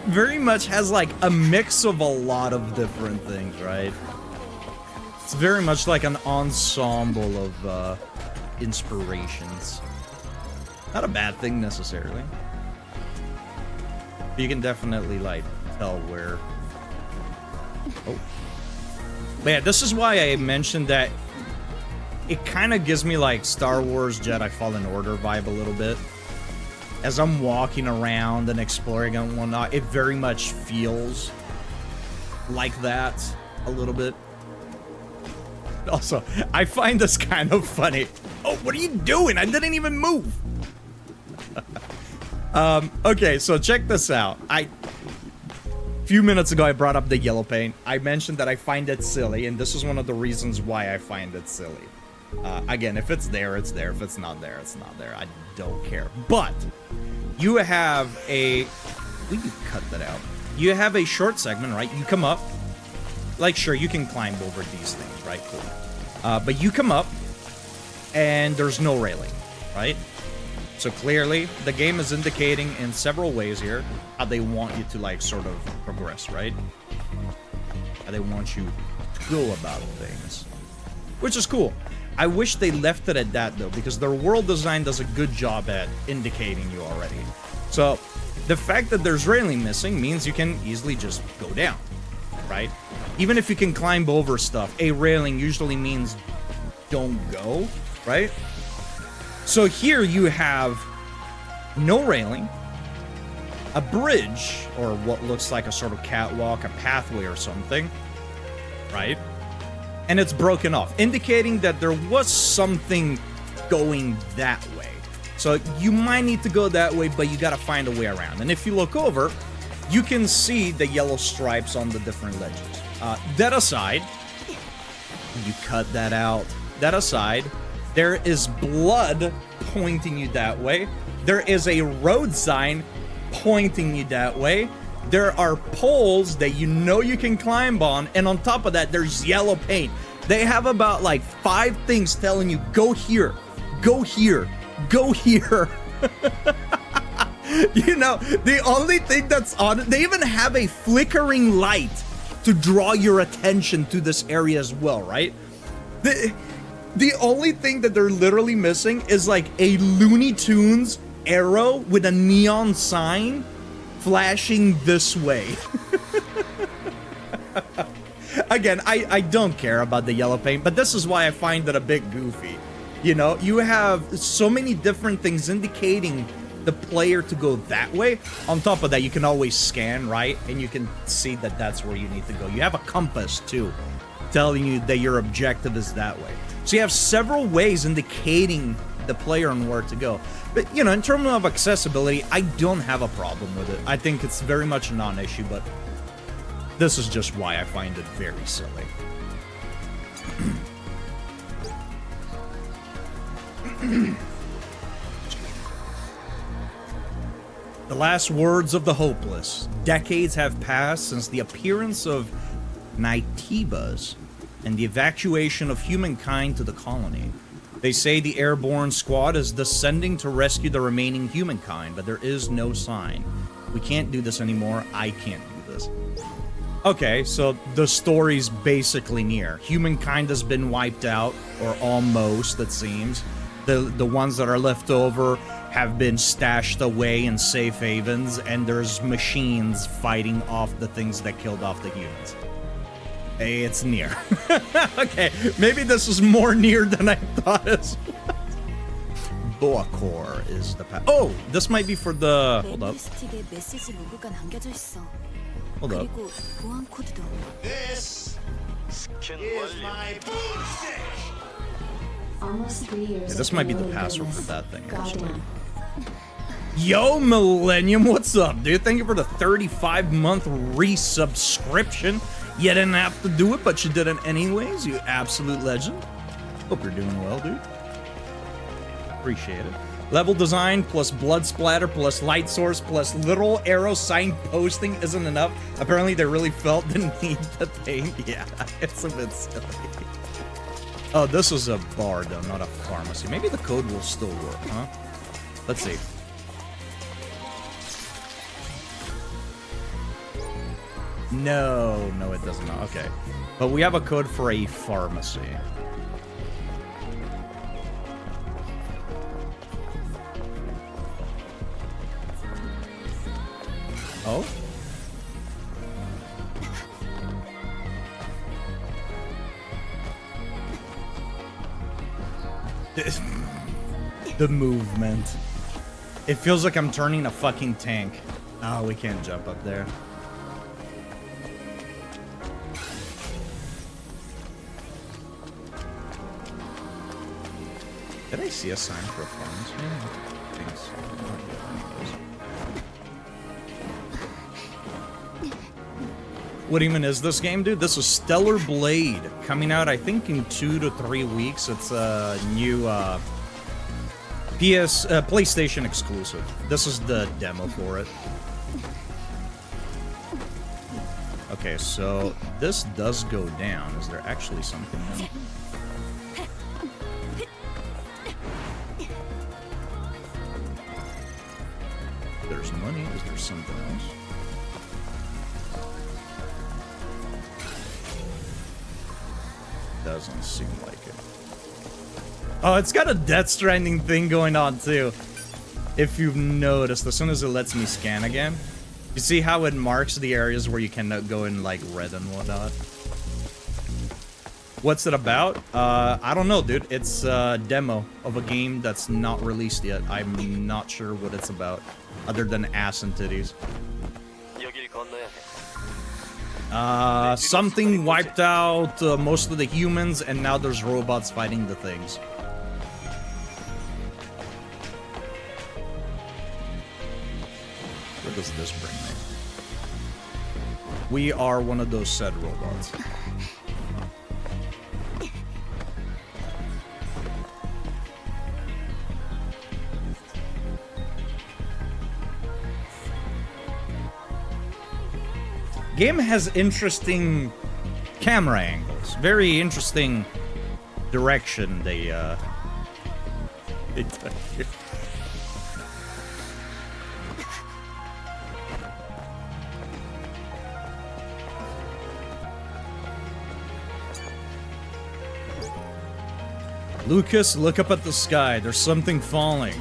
very much has like a mix of a lot of different things, right? It's very much like an ensemble of inspirations. Not a bad thing necessarily. But you can definitely like tell where. Oh. But yeah, this is why I mentioned that it kind of gives me like Star Wars Jedi Fallen Order vibe a little bit. As I'm walking around and exploring and whatnot, it very much feels like that a little bit. Also, I find this kind of funny. Oh, what are you doing? I didn't even move. Okay, so check this out. A few minutes ago, I brought up the yellow paint. I mentioned that I find it silly, and this is one of the reasons why I find it silly. Again, if it's there, it's there. If it's not there, it's not there. I don't care. But you have a... Will you cut that out? You have a short segment, right? You come up. Like, sure, you can climb over these things, right? Cool. But you come up, and there's no railing, right? So clearly, the game is indicating in several ways here how they want you to, like, sort of progress, right? How they want you go about things, which is cool. I wish they left it at that though, because their world design does a good job at indicating you already. So the fact that there's railing missing means you can easily just go down, right? Even if you can climb over stuff, a railing usually means don't go, right? So here you have no railing, a bridge, or what looks like a sort of catwalk, a pathway or something, right? And it's broken off, indicating that there was something going that way. So you might need to go that way, but you gotta find a way around. And if you look over, you can see the yellow stripes on the different ledges. That aside, you cut that out. That aside, there is blood pointing you that way. There is a road sign pointing you that way. There are poles that you know you can climb on, and on top of that, there's yellow paint. They have about like 5 things telling you, go here, go here, go here. You know, the only thing that's on it, they even have a flickering light to draw your attention to this area as well, right? The only thing that they're literally missing is like a Looney Tunes arrow with a neon sign flashing this way. Again, I don't care about the yellow paint, but this is why I find it a bit goofy. You know, you have so many different things indicating the player to go that way. On top of that, you can always scan, right? And you can see that that's where you need to go. You have a compass, too, telling you that your objective is that way. So you have several ways indicating the player on where to go. But, you know, in terms of accessibility, I don't have a problem with it. I think it's very much a non-issue, but this is just why I find it very silly. The last words of the hopeless. Decades have passed since the appearance of Naitibas and the evacuation of humankind to the colony. They say the airborne squad is descending to rescue the remaining humankind, but there is no sign. We can't do this anymore. I can't do this. Okay, so the story's basically near. Humankind has been wiped out, or almost, it seems. The ones that are left over have been stashed away in safe havens, and there's machines fighting off the things that killed off the humans. Hey, it's near. Okay, maybe this is more near than I thought it was. Boakor is the path. Oh, this might be for the... Hold up. Hold up. This 스캔 is 완료. my boomstick. Almost 3 years. Yeah, this might be the password for that thing, actually. Goddamn. Yo, Millennium, what's up, dude? Thank you for the 35-month resubscription. You didn't have to do it, but you did it anyways, you absolute legend. Hope you're doing well, dude. Appreciate it. Level design plus blood splatter plus light source plus literal arrow sign posting isn't enough. Apparently they really felt the need to paint. Yeah, it's a bit silly. Oh, this was a bar though, not a pharmacy. Maybe the code will still work, huh? Let's see. No, it does not. Okay. But we have a code for a pharmacy. Oh? The movement. It feels like I'm turning a fucking tank. Oh, we can't jump up there. Did I see a sign for a pharmacy? I think so. What even is this game, dude? This is Stellar Blade, coming out, I think, in 2 to 3 weeks. It's a new PlayStation exclusive. This is the demo for it. Okay, so this does go down. Is there actually something else? There's money. Is there something else? doesn't seem like it. Oh, it's got a Death Stranding thing going on too. If you've noticed, as soon as it lets me scan again, you see how it marks the areas where you cannot go in like red and whatnot. What's it about? I don't know, dude. It's a demo of a game that's not released yet. I'm not sure what it's about, other than ass and titties. 여길 건너야 해. Something wiped out most of the humans, and now there's robots fighting the things. Where does this bring me? We are one of those said robots. Game has interesting camera angles. Very interesting direction they took here. Lucas, look up at the sky. There's something falling.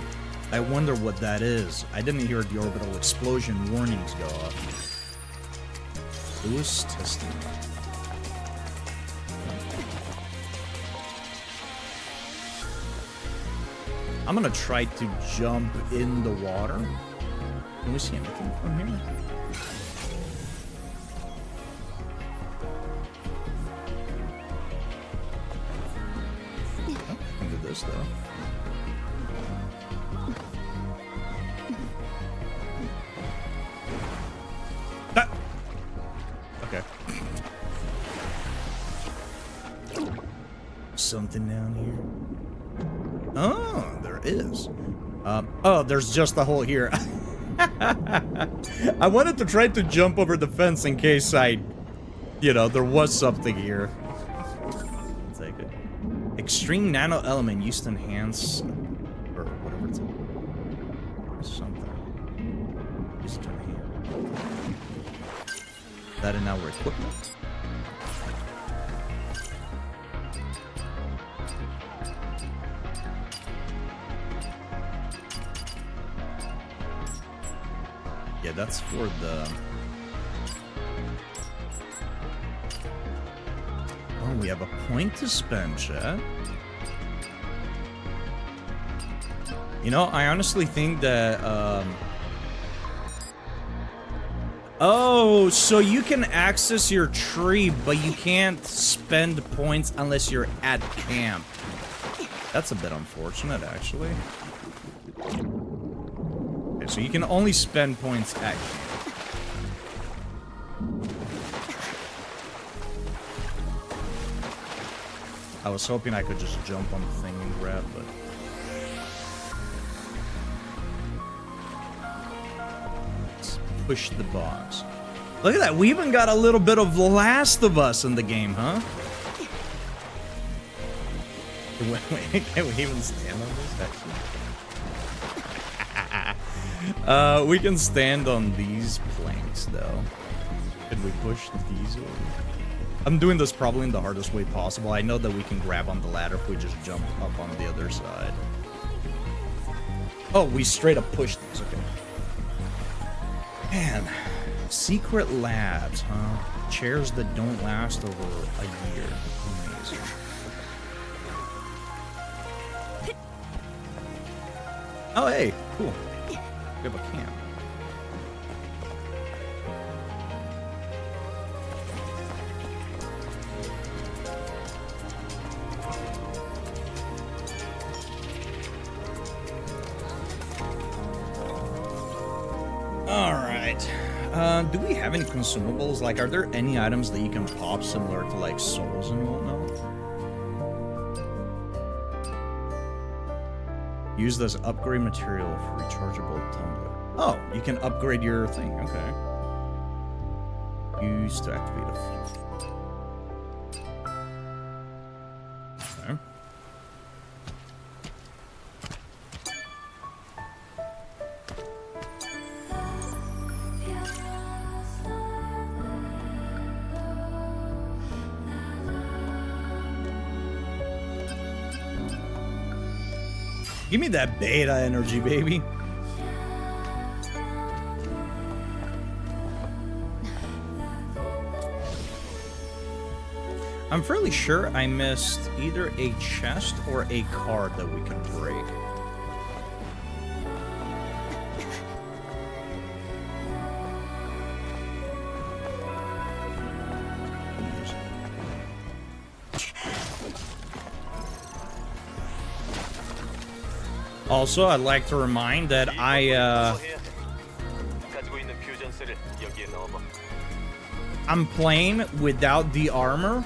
I wonder what that is. I didn't hear the orbital explosion warnings go off. Lewis testing. I'm gonna try to jump in the water. Can we see anything from here? Oh, I can do this though. Okay. Something down here. Oh, there is. Oh, there's just a hole here. I wanted to try to jump over the fence in case there was something here. I'll take it. Extreme nano element used to enhance, or whatever it's called. Something. Used to enhance. That in our equipment. Yeah, that's for the... Oh, we have a point to spend, chat. You know, I honestly think that, Oh, so you can access your tree, but you can't spend points unless you're at camp. That's a bit unfortunate, actually. Okay, so you can only spend points at camp. I was hoping I could just jump on the thing and grab, but... Push the box. Look at that. We even got a little bit of The Last of Us in the game, huh? Wait, can we even stand on this, actually? We can stand on these planks, though. Can we push these over? I'm doing this probably in the hardest way possible. I know that we can grab on the ladder if we just jump up on the other side. Oh, we straight up push these, okay. Man, secret labs, huh? Chairs that don't last over a year. Amazing. Oh, hey, cool. We have a camp. Do we have any consumables? Like, are there any items that you can pop similar to, like, souls and whatnot? Used as upgrade material for rechargeable tumbler. Oh, you can upgrade your thing. Okay. Used to activate a few. Okay. Give me that beta energy, baby. I'm fairly sure I missed either a chest or a card that we could break. Also, I'd like to remind that I'm playing without the armor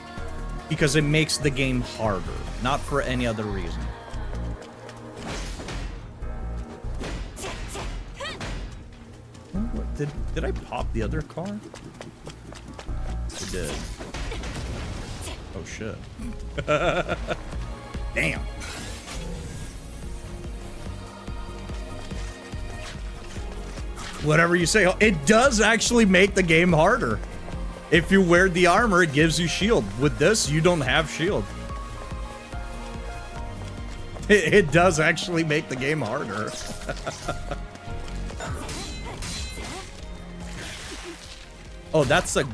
because it makes the game harder, not for any other reason. Oh, what, did I pop the other card? I did. Oh shit. Damn. Whatever you say, it does actually make the game harder. If you wear the armor, it gives you shield. With this, you don't have shield. It does actually make the game harder. Oh, that's a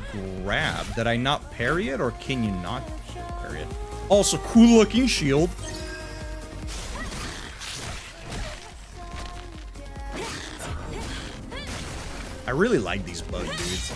grab. Did I not parry it, or can you not parry it? Also, cool looking shield. I really like these bug dudes.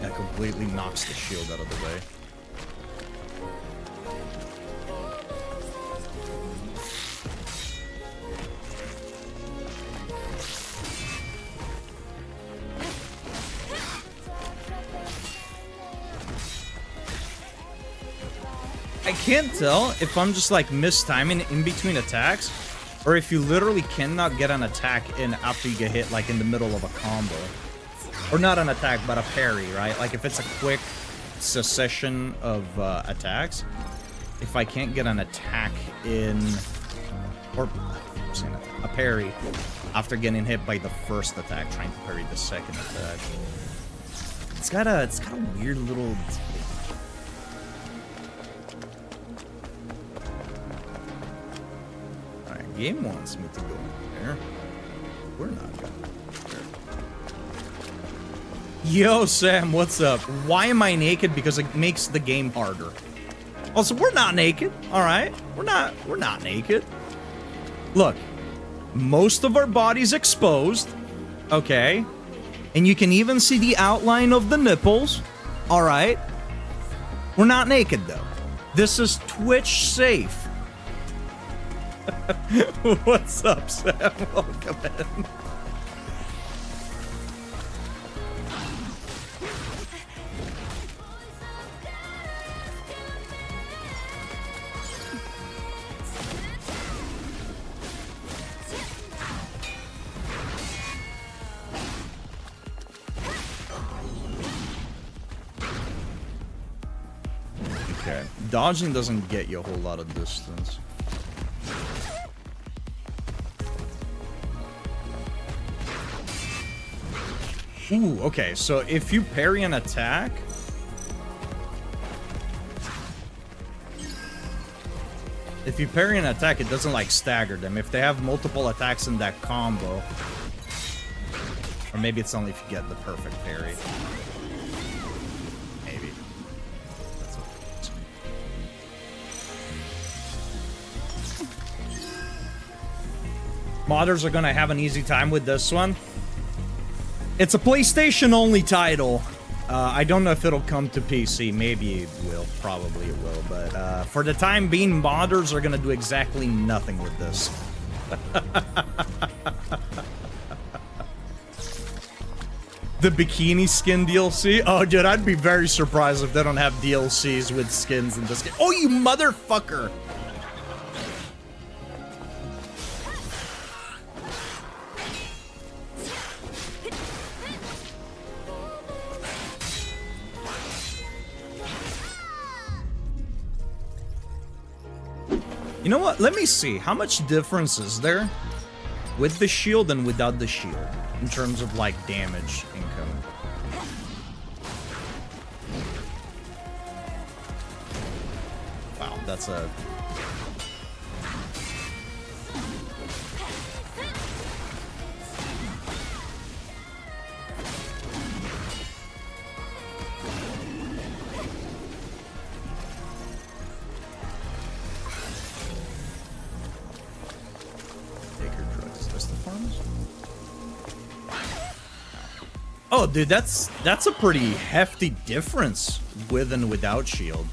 That completely knocks the shield out of the way. I can't tell if I'm just like mistiming in between attacks, or if you literally cannot get an attack in after you get hit, like in the middle of a combo. Or not an attack, but a parry, right? Like if it's a quick succession of attacks, if I can't get an attack in, or a parry after getting hit by the first attack, trying to parry the second attack. It's got a weird little. Game wants me to go there. We're not going there. Yo, Sam, what's up? Why am I naked? Because it makes the game harder. Also, we're not naked, all right? We're not naked. Look, most of our body's exposed, okay? And you can even see the outline of the nipples, all right? We're not naked, though. This is Twitch safe. What's up, Sam? Welcome in. Okay, dodging doesn't get you a whole lot of distance. Ooh, okay, so if you parry an attack... If you parry an attack, it doesn't, like, stagger them. If they have multiple attacks in that combo... Or maybe it's only if you get the perfect parry. Maybe. That's okay. Modders are gonna have an easy time with this one. It's a PlayStation-only title. I don't know if it'll come to PC. Maybe it will. Probably it will. But for the time being, modders are going to do exactly nothing with this. The bikini skin DLC? Oh, dude, I'd be very surprised if they don't have DLCs with skins in this game. Oh, you motherfucker! You know what? Let me see. How much difference is there with the shield and without the shield in terms of like damage incoming? Wow, that's a... Oh, dude, that's a pretty hefty difference with and without shield.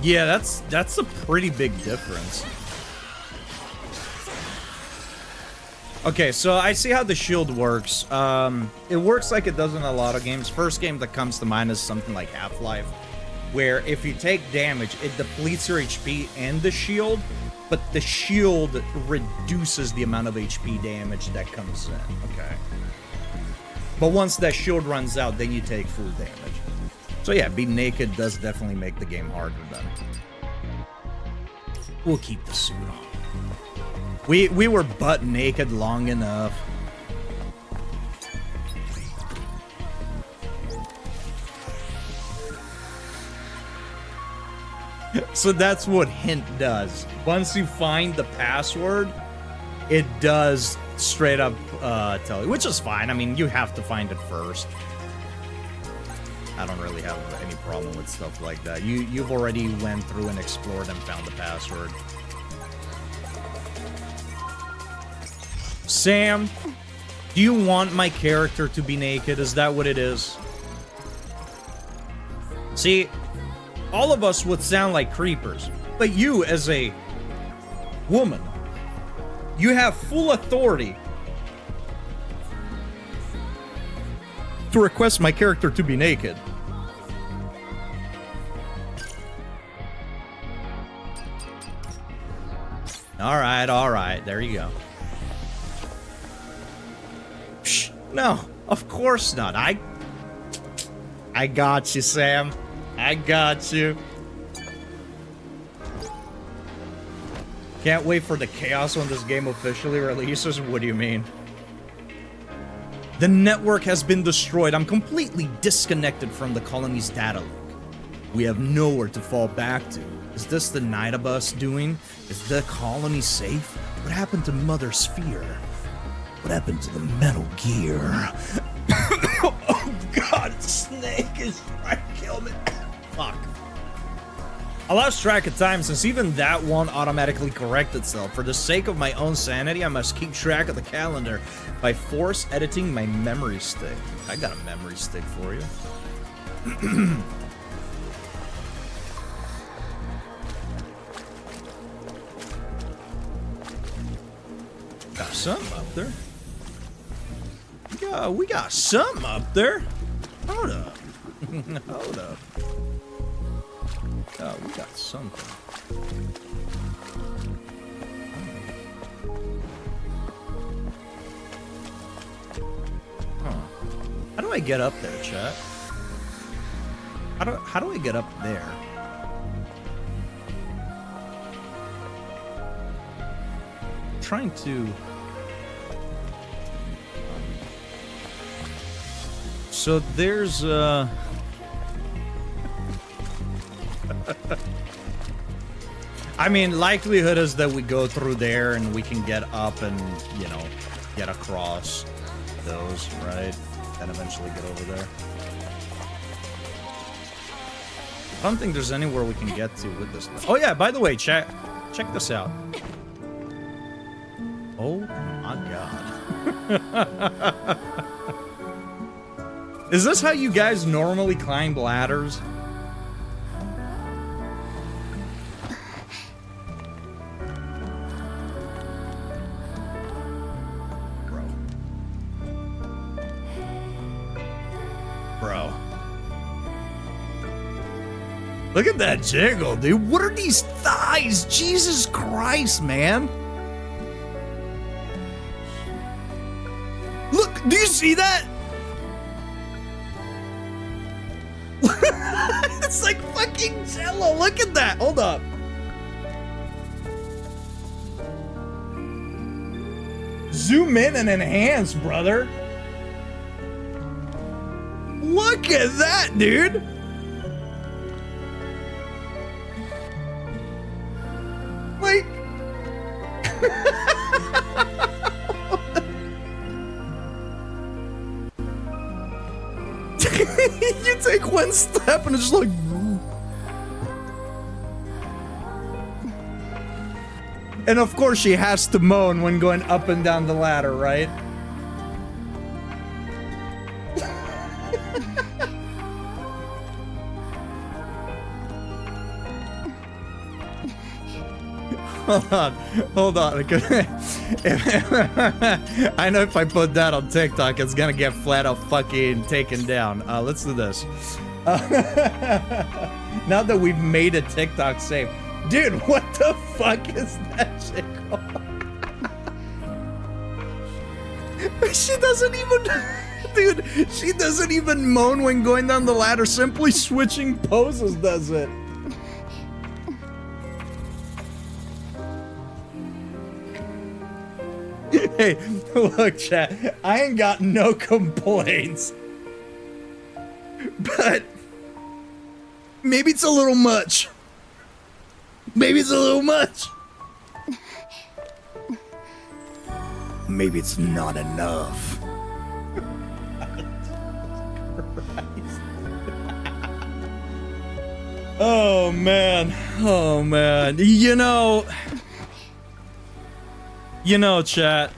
Yeah, that's a pretty big difference. Okay, so I see how the shield works. It works like it does in a lot of games. First game that comes to mind is something like Half-Life, where if you take damage, it depletes your HP and the shield, but the shield reduces the amount of HP damage that comes in, okay? But once that shield runs out, then you take full damage. So yeah, being naked does definitely make the game harder then. We'll keep the suit on. We were butt naked long enough. So that's what hint does. Once you find the password, it does straight up tell you, which is fine. I mean, you have to find it first. I don't really have any problem with stuff like that. You've already went through and explored and found the password. Sam, do you want my character to be naked? Is that what it is? See, all of us would sound like creepers, but you, as a woman, you have full authority to request my character to be naked. All right, there you go. Psh, no, of course not. I got you, Sam. I got you. Can't wait for the chaos when this game officially releases. What do you mean? The network has been destroyed. I'm completely disconnected from the colony's data link. We have nowhere to fall back to. Is this the Nightbus doing? Is the colony safe? What happened to Mother Sphere? What happened to the Metal Gear? Oh god, Snake is trying to kill me. Fuck. I lost track of time since even that won't automatically correct itself. For the sake of my own sanity, I must keep track of the calendar by force editing my memory stick. I got a memory stick for you. Got something up there. Yeah, we got something up there. Hold up. Hold up. Oh, we got something. Huh. How do I get up there, chat? How do I get up there? I'm trying to... So there's I mean, likelihood is that we go through there and we can get up and, you know, get across those, right? And eventually get over there. I don't think there's anywhere we can get to with this. Oh yeah, by the way, check this out. Oh my god. Is this how you guys normally climb ladders? Bro. Look at that jiggle, dude. What are these thighs? Jesus Christ, man. Do you see that? It's like fucking Jello. Look at that. Hold up. Zoom in and enhance, brother. Look at that, dude. Like. You take one step and it's just like. And of course she has to moan when going up and down the ladder, right? Hold on. I know if I put that on TikTok, it's gonna get flat out fucking taken down. Let's do this. Now that we've made a TikTok safe. Dude, what the fuck is that shit called? She doesn't even... Dude, she doesn't even moan when going down the ladder. Simply switching poses does it. Hey, look, chat. I ain't got no complaints. But... maybe it's a little much. Maybe it's a little much. Maybe it's not enough. Oh man. Oh man. You know, chat.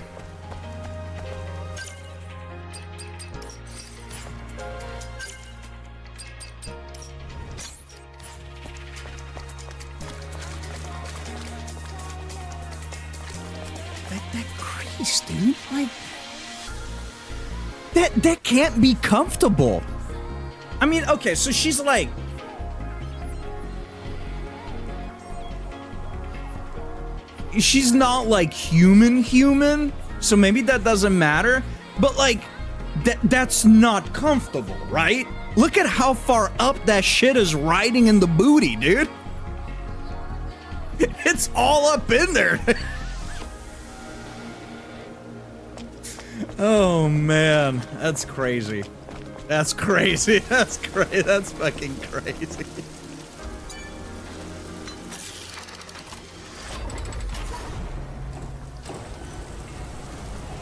That crease, dude. Like that can't be comfortable. I mean, okay, so she's like, she's not like human, so maybe that doesn't matter, but like that's not comfortable, right? Look at how far up that shit is riding in the booty, dude. It's all up in there. Oh man, that's crazy. That's crazy. That's crazy. That's fucking crazy.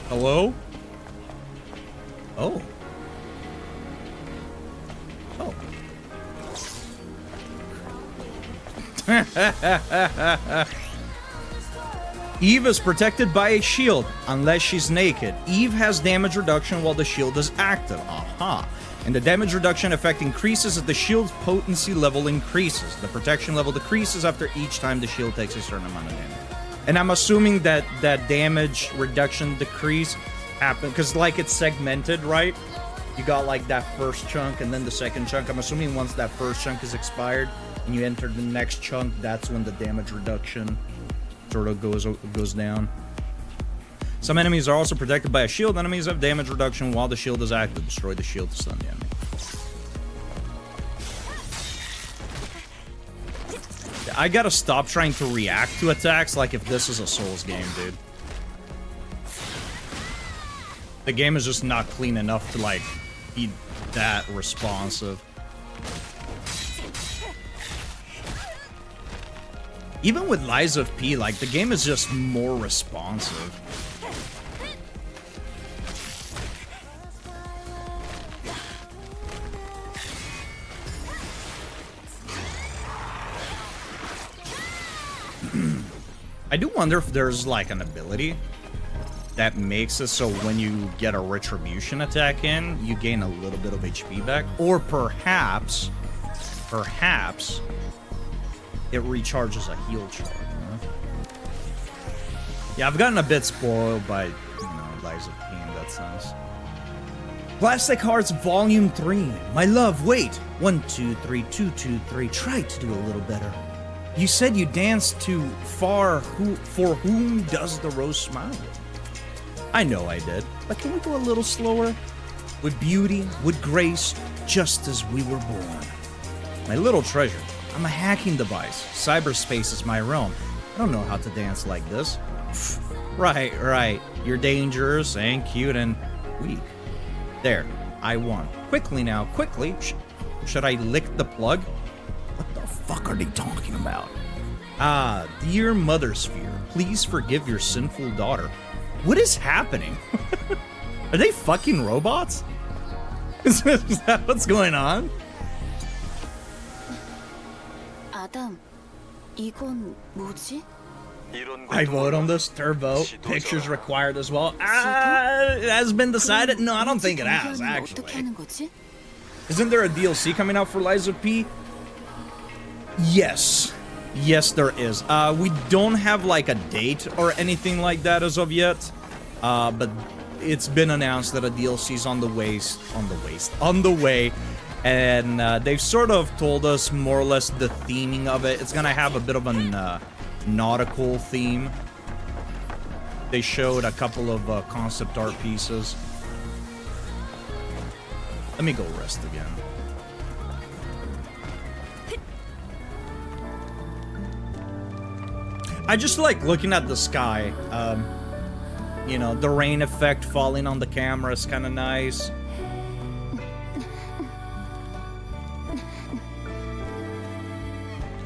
Hello? Oh. Oh. Eve is protected by a shield, unless she's naked. Eve has damage reduction while the shield is active. Aha. And the damage reduction effect increases as the shield's potency level increases. The protection level decreases after each time the shield takes a certain amount of damage. And I'm assuming that that damage reduction decrease happens, because like it's segmented, right? You got like that first chunk and then the second chunk. I'm assuming once that first chunk is expired and you enter the next chunk, that's when the damage reduction sort of goes down. Some enemies are also protected by a shield. Enemies have damage reduction while the shield is active. Destroy the shield to stun the enemy. I gotta stop trying to react to attacks like if this is a Souls game, dude. The game is just not clean enough to like be that responsive. Even with Lies of P, like, the game is just more responsive. I do wonder if there's, like, an ability that makes it so when you get a Retribution attack in, you gain a little bit of HP back. Or perhaps... it recharges a heal charge, you know? Yeah, I've gotten a bit spoiled by, you know, Lies of P in that sense. Plastic Hearts Volume 3. My love, wait. 1, 2, 3, 2, 2, 3. Try to do a little better. You said you danced to For Whom Does the Rose Smile? I know I did, but can we go a little slower? With beauty, with grace, just as we were born. My little treasure, I'm a hacking device. Cyberspace is my realm. I don't know how to dance like this. Right. You're dangerous and cute and weak. There, I won. Quickly now, quickly. Should I lick the plug? What the fuck are they talking about? Ah, dear Mother Sphere, please forgive your sinful daughter. What is happening? Are they fucking robots? Is that what's going on? 아담, 이건 뭐지? I vote on this. Turbo. Pictures required as well. It has been decided? No, I don't think it has, actually. Isn't there a DLC coming out for Liza P? Yes. Yes, there is. We don't have like a date or anything like that as of yet. But it's been announced that a DLC is on the way. And they've sort of told us more or less the theming of it. It's gonna have a bit of a nautical theme. They showed a couple of concept art pieces. Let me go rest again. I just like looking at the sky. You know, the rain effect falling on the camera is kind of nice.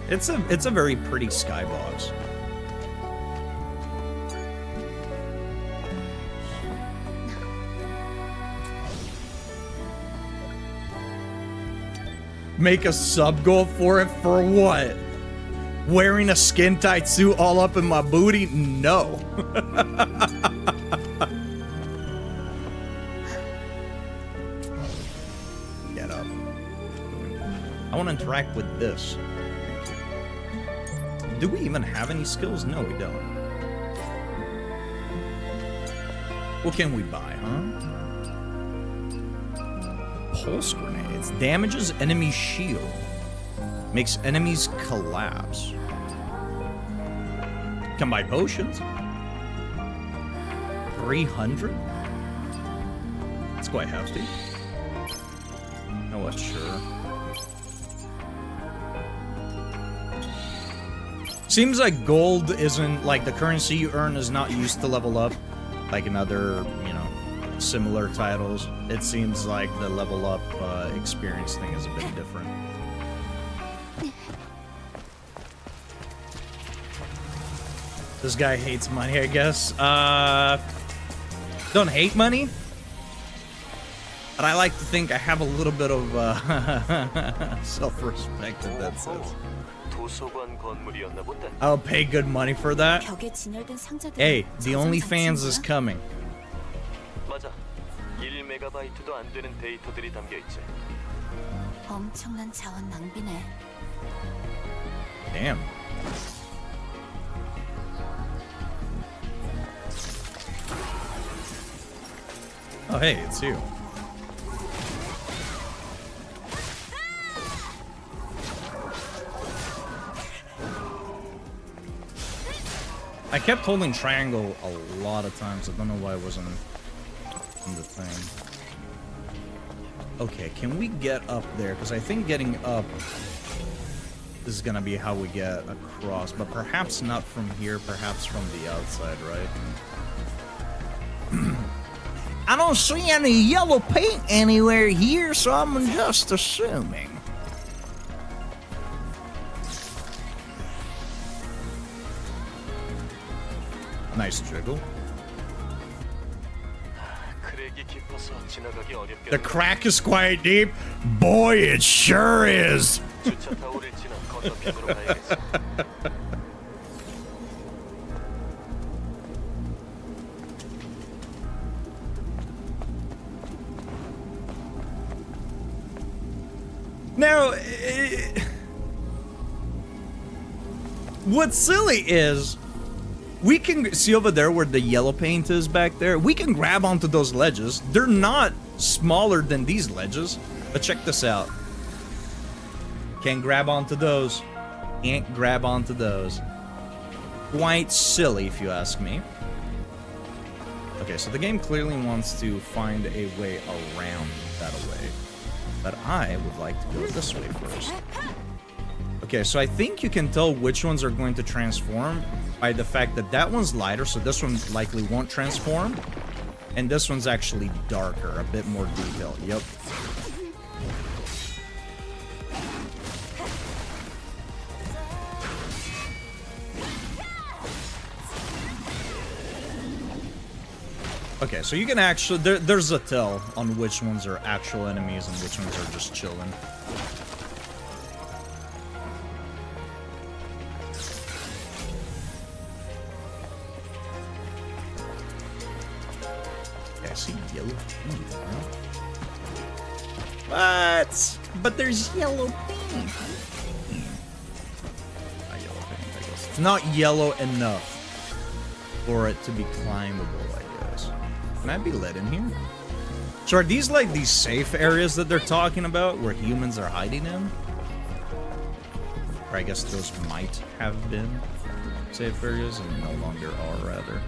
It's a very pretty skybox. Make a sub goal for it for what? Wearing a skin tight suit all up in my booty? No. Get up. I want to interact with this. Do we even have any skills? No, we don't. What can we buy, huh? Pulse grenades. Damages enemy shield. Makes enemies collapse. Can buy potions. 300? That's quite hefty. No, what, sure. Seems like gold isn't, like, the currency you earn is not used to level up, like in other, you know, similar titles. It seems like the level up experience thing is a bit different. This guy hates money, I guess. Don't hate money, but I like to think I have a little bit of self-respect in that sense. I'll pay good money for that. Hey, the OnlyFans is coming. 맞아. 1메가바이트도 안 되는 데이터들이 담겨 있지. 엄청난 자원 낭비네. Damn. Oh, hey, it's you. I kept holding triangle a lot of times. I don't know why it wasn't in the thing. Okay, can we get up there? Because I think getting up is gonna be how we get across, but perhaps not from here, perhaps from the outside, right? I don't see any yellow paint anywhere here, so I'm just assuming. Nice jiggle. The crack is quite deep. Boy, it sure is. Now, what's silly is we can see over there where the yellow paint is back there. We can grab onto those ledges. They're not smaller than these ledges. But check this out. Can't grab onto those. Can't grab onto those. Quite silly, if you ask me. Okay, so the game clearly wants to find a way around that way. But I would like to go this way first. Okay, so I think you can tell which ones are going to transform by the fact that that one's lighter, so this one likely won't transform. And this one's actually darker, a bit more detailed. Yep. Okay, so you can actually... There's a tell on which ones are actual enemies and which ones are just chilling. Okay, I see yellow pink, huh? What? But there's yellow pink. Not yellow pink, I guess. It's not yellow enough for it to be climbable, I guess. Can I be let in here? So are these like these safe areas that they're talking about where humans are hiding in? Or I guess those might have been safe areas and no longer are, rather.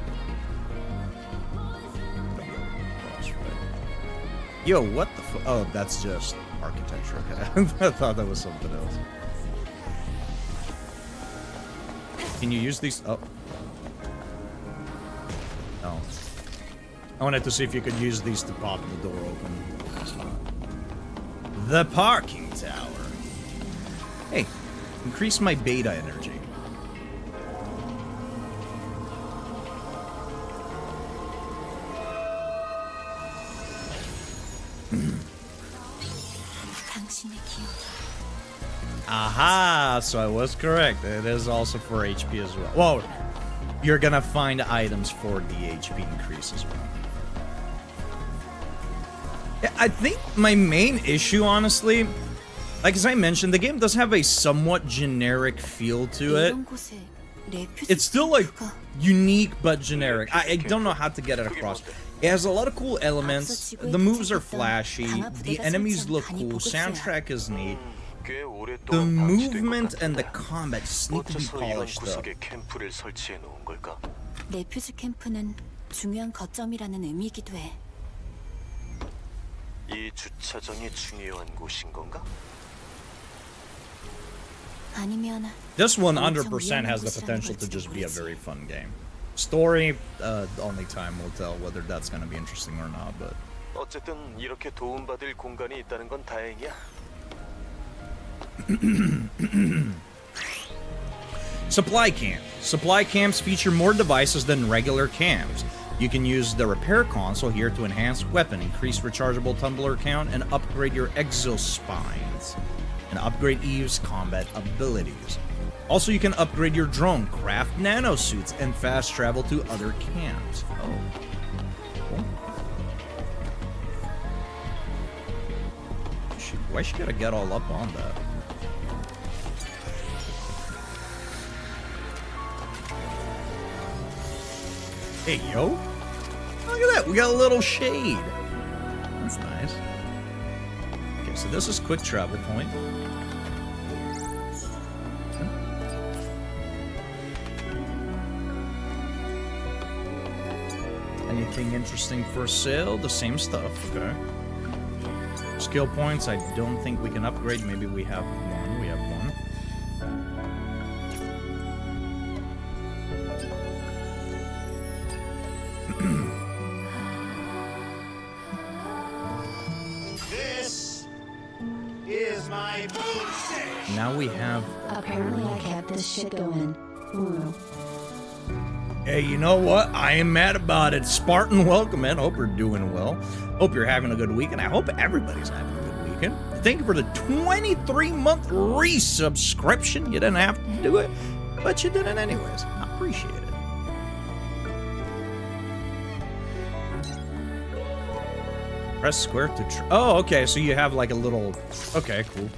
Yo, what the fu- Oh, that's just architecture. Okay. I thought that was something else. Can you use these? Oh. No. I wanted to see if you could use these to pop the door open. That's not. The parking tower. Hey, increase my beta energy. Aha! So I was correct. It is also for HP as well. Whoa! You're gonna find items for the HP increase as well. Yeah, I think my main issue, honestly, like as I mentioned, the game does have a somewhat generic feel to it. It's still like unique but generic. I don't know how to get it across. It has a lot of cool elements. The moves are flashy. The enemies look cool. Soundtrack is neat. The movement and the combat just need to be polished though. 레퓨지 캠프는 중요한 거점이라는 의미이기도 해. 이 주차장이 중요한 곳인 건가? 아니면 This 100% has the potential to just be a very fun game. Story, only time will tell whether that's going to be interesting or not, but... 어쨌든 이렇게 도움받을 공간이 있다는 건 다행이야. Supply camp. Supply camps feature more devices than regular camps. You can use the repair console here to enhance weapon, increase rechargeable tumbler count, and upgrade your exospines. And upgrade Eve's combat abilities. Also, you can upgrade your drone, craft nanosuits, and fast travel to other camps. Oh. Cool. Why she gotta get all up on that? Hey, yo. Look at that. We got a little shade. That's nice. Okay, so this is quick travel point. Anything interesting for sale? The same stuff. Okay. Skill points, I don't think we can upgrade. Maybe we have one. We have one. This is my food station. Now we have... Apparently I kept this shit going. Ooh. Hey, you know what? I ain't mad about it. Spartan, welcome in. Hope you're doing well. Hope you're having a good weekend. I hope everybody's having a good weekend. Thank you for the 23-month resubscription. You didn't have to do it, but you did it anyways. I appreciate it. Press square to... Oh, okay. So you have like a little... Okay, cool.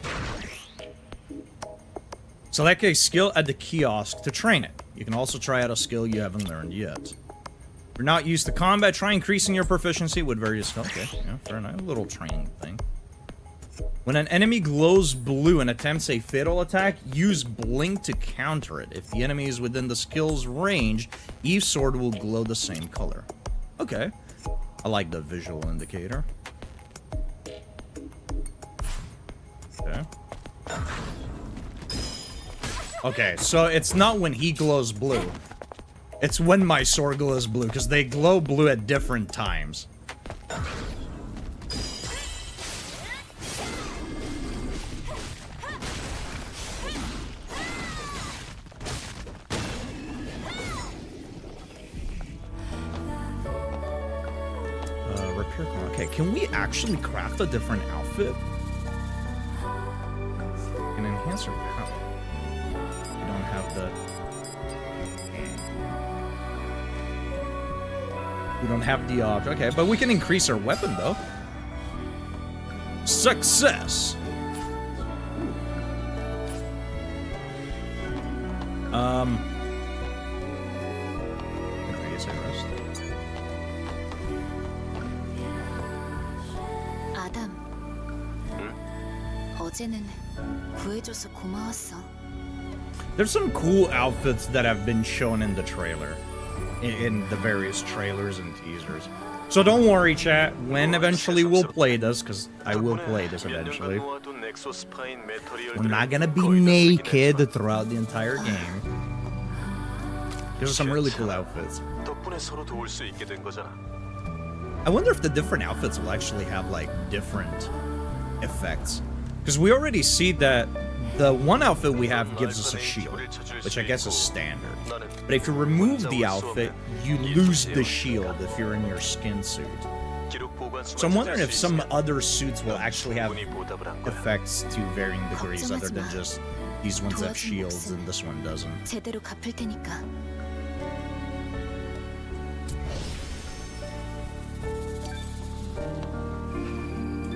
Select a skill at the kiosk to train it. You can also try out a skill you haven't learned yet. If you're not used to combat, try increasing your proficiency with various skills. Okay, yeah, fair enough. A little training thing. When an enemy glows blue and attempts a fatal attack, use blink to counter it. If the enemy is within the skill's range, Eve's sword will glow the same color. Okay. I like the visual indicator. Okay. Okay, so it's not when he glows blue. It's when my sword glows blue, because they glow blue at different times. Repair. Okay, can we actually craft a different outfit? An enhancer power. We don't have the... We don't have the object. Okay, but we can increase our weapon, though. Success! I guess I rest. 아담. 어제는 구해줘서 고마웠어. There's some cool outfits that have been shown in the trailer. In the various trailers and teasers. So don't worry, chat. When eventually we'll play this, because I will play this eventually, we're not gonna be naked throughout the entire game. There's some really cool outfits. I wonder if the different outfits will actually have, like, different effects. Because we already see that the one outfit we have gives us a shield, which I guess is standard. But if you remove the outfit, you lose the shield if you're in your skin suit. So I'm wondering if some other suits will actually have effects to varying degrees other than just these ones have shields and this one doesn't. 제대로 갚을 테니까.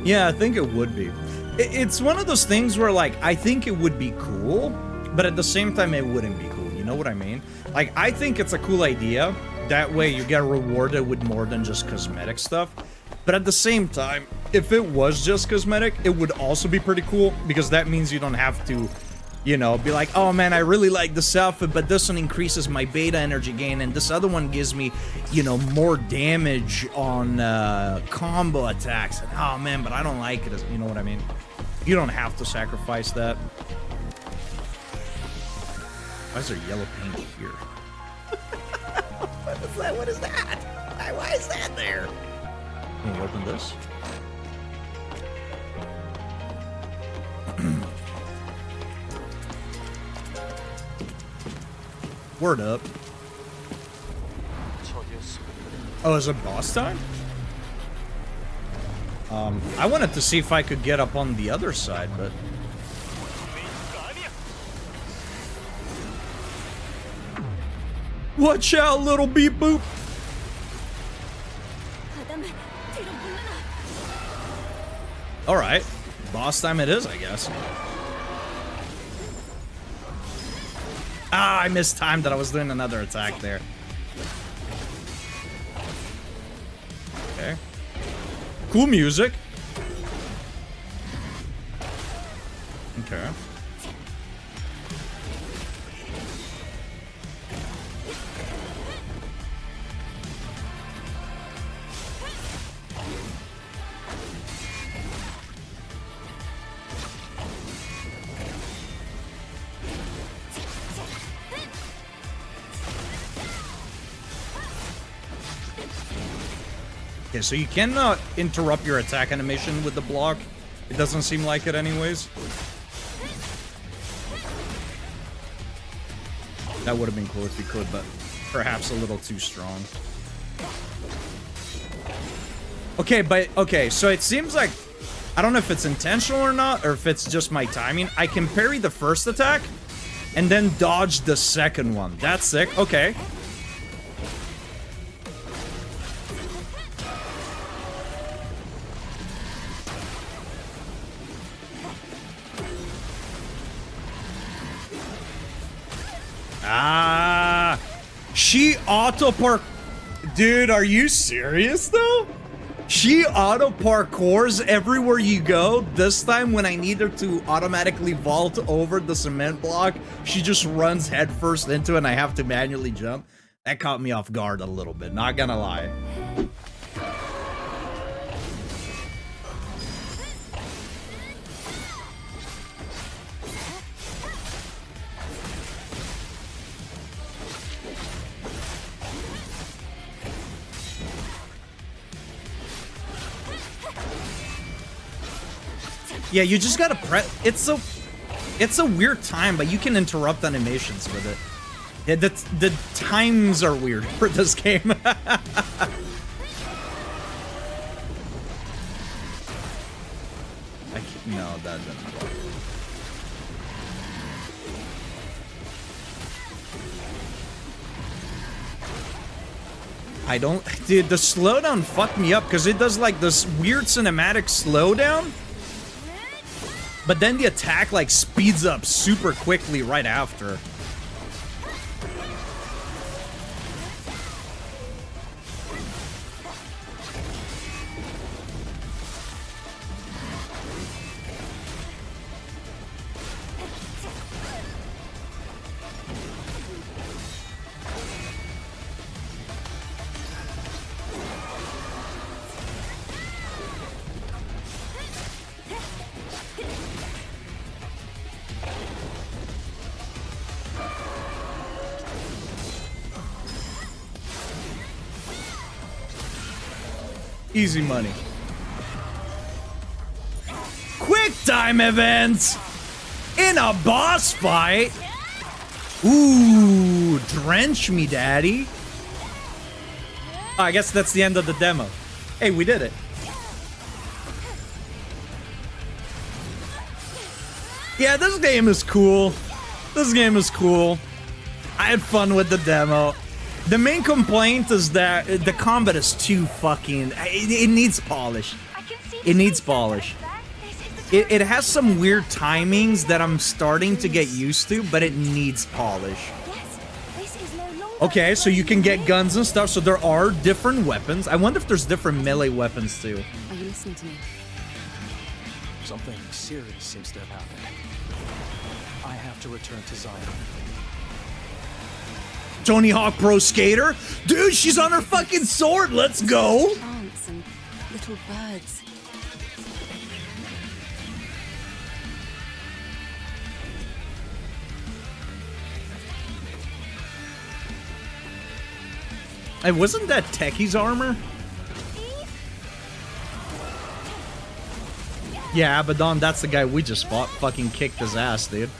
Yeah, I think it would be. It's one of those things where, like, I think it would be cool, but at the same time, it wouldn't be cool. You know what I mean? Like, I think it's a cool idea. That way, you get rewarded with more than just cosmetic stuff. But at the same time, if it was just cosmetic, it would also be pretty cool, because that means you don't have to, you know, be like, oh man, I really like this outfit, but this one increases my beta energy gain, and this other one gives me, you know, more damage on combo attacks. And, oh man, but I don't like it. You know what I mean? You don't have to sacrifice that. Why is there yellow paint here? What is that? What is that? Why is that there? Can we open this? Word up. Oh, is it boss time? I wanted to see if I could get up on the other side, but... Watch out, little beep boop! Alright. Boss time it is, I guess. Ah, I mistimed that. I was doing another attack there. Okay. Cool music. Okay. Okay, so you cannot interrupt your attack animation with the block. It doesn't seem like it anyways. That would have been cool if you could, but perhaps a little too strong. Okay, so it seems like, I don't know if it's intentional or not, or if it's just my timing. I can parry the first attack and then dodge the second one. That's sick. Okay. Ah, she auto park. Dude, are you serious though? She auto parkours everywhere you go. This time when I need her to automatically vault over the cement block, she just runs headfirst into it and I have to manually jump. That caught me off guard a little bit, not gonna lie. Yeah, you just gotta press. It's a weird time, but you can interrupt animations with it. Yeah, the times are weird for this game. No, that doesn't work. I don't, dude. The slowdown fucked me up because it does like this weird cinematic slowdown. But then the attack, like, speeds up super quickly right after. Easy money. Quick time events in a boss fight. Ooh, drench me, daddy. Oh, I guess that's the end of the demo. Hey, we did it. Yeah, this game is cool. This game is cool. I had fun with the demo. The main complaint is that the combat is too fucking... It needs polish. It needs polish. It has some weird timings that I'm starting to get used to, but it needs polish. Okay, so you can get guns and stuff, so there are different weapons. I wonder if there's different melee weapons too. Are you listening to me? Something serious seems to have happened. I have to return to Zion. Tony Hawk Pro Skater? Dude, she's on her fucking sword. Let's go. Plants and little birds. Hey, wasn't that Techie's armor? Yeah, Abaddon, that's the guy we just fought. Fucking kicked his ass, dude.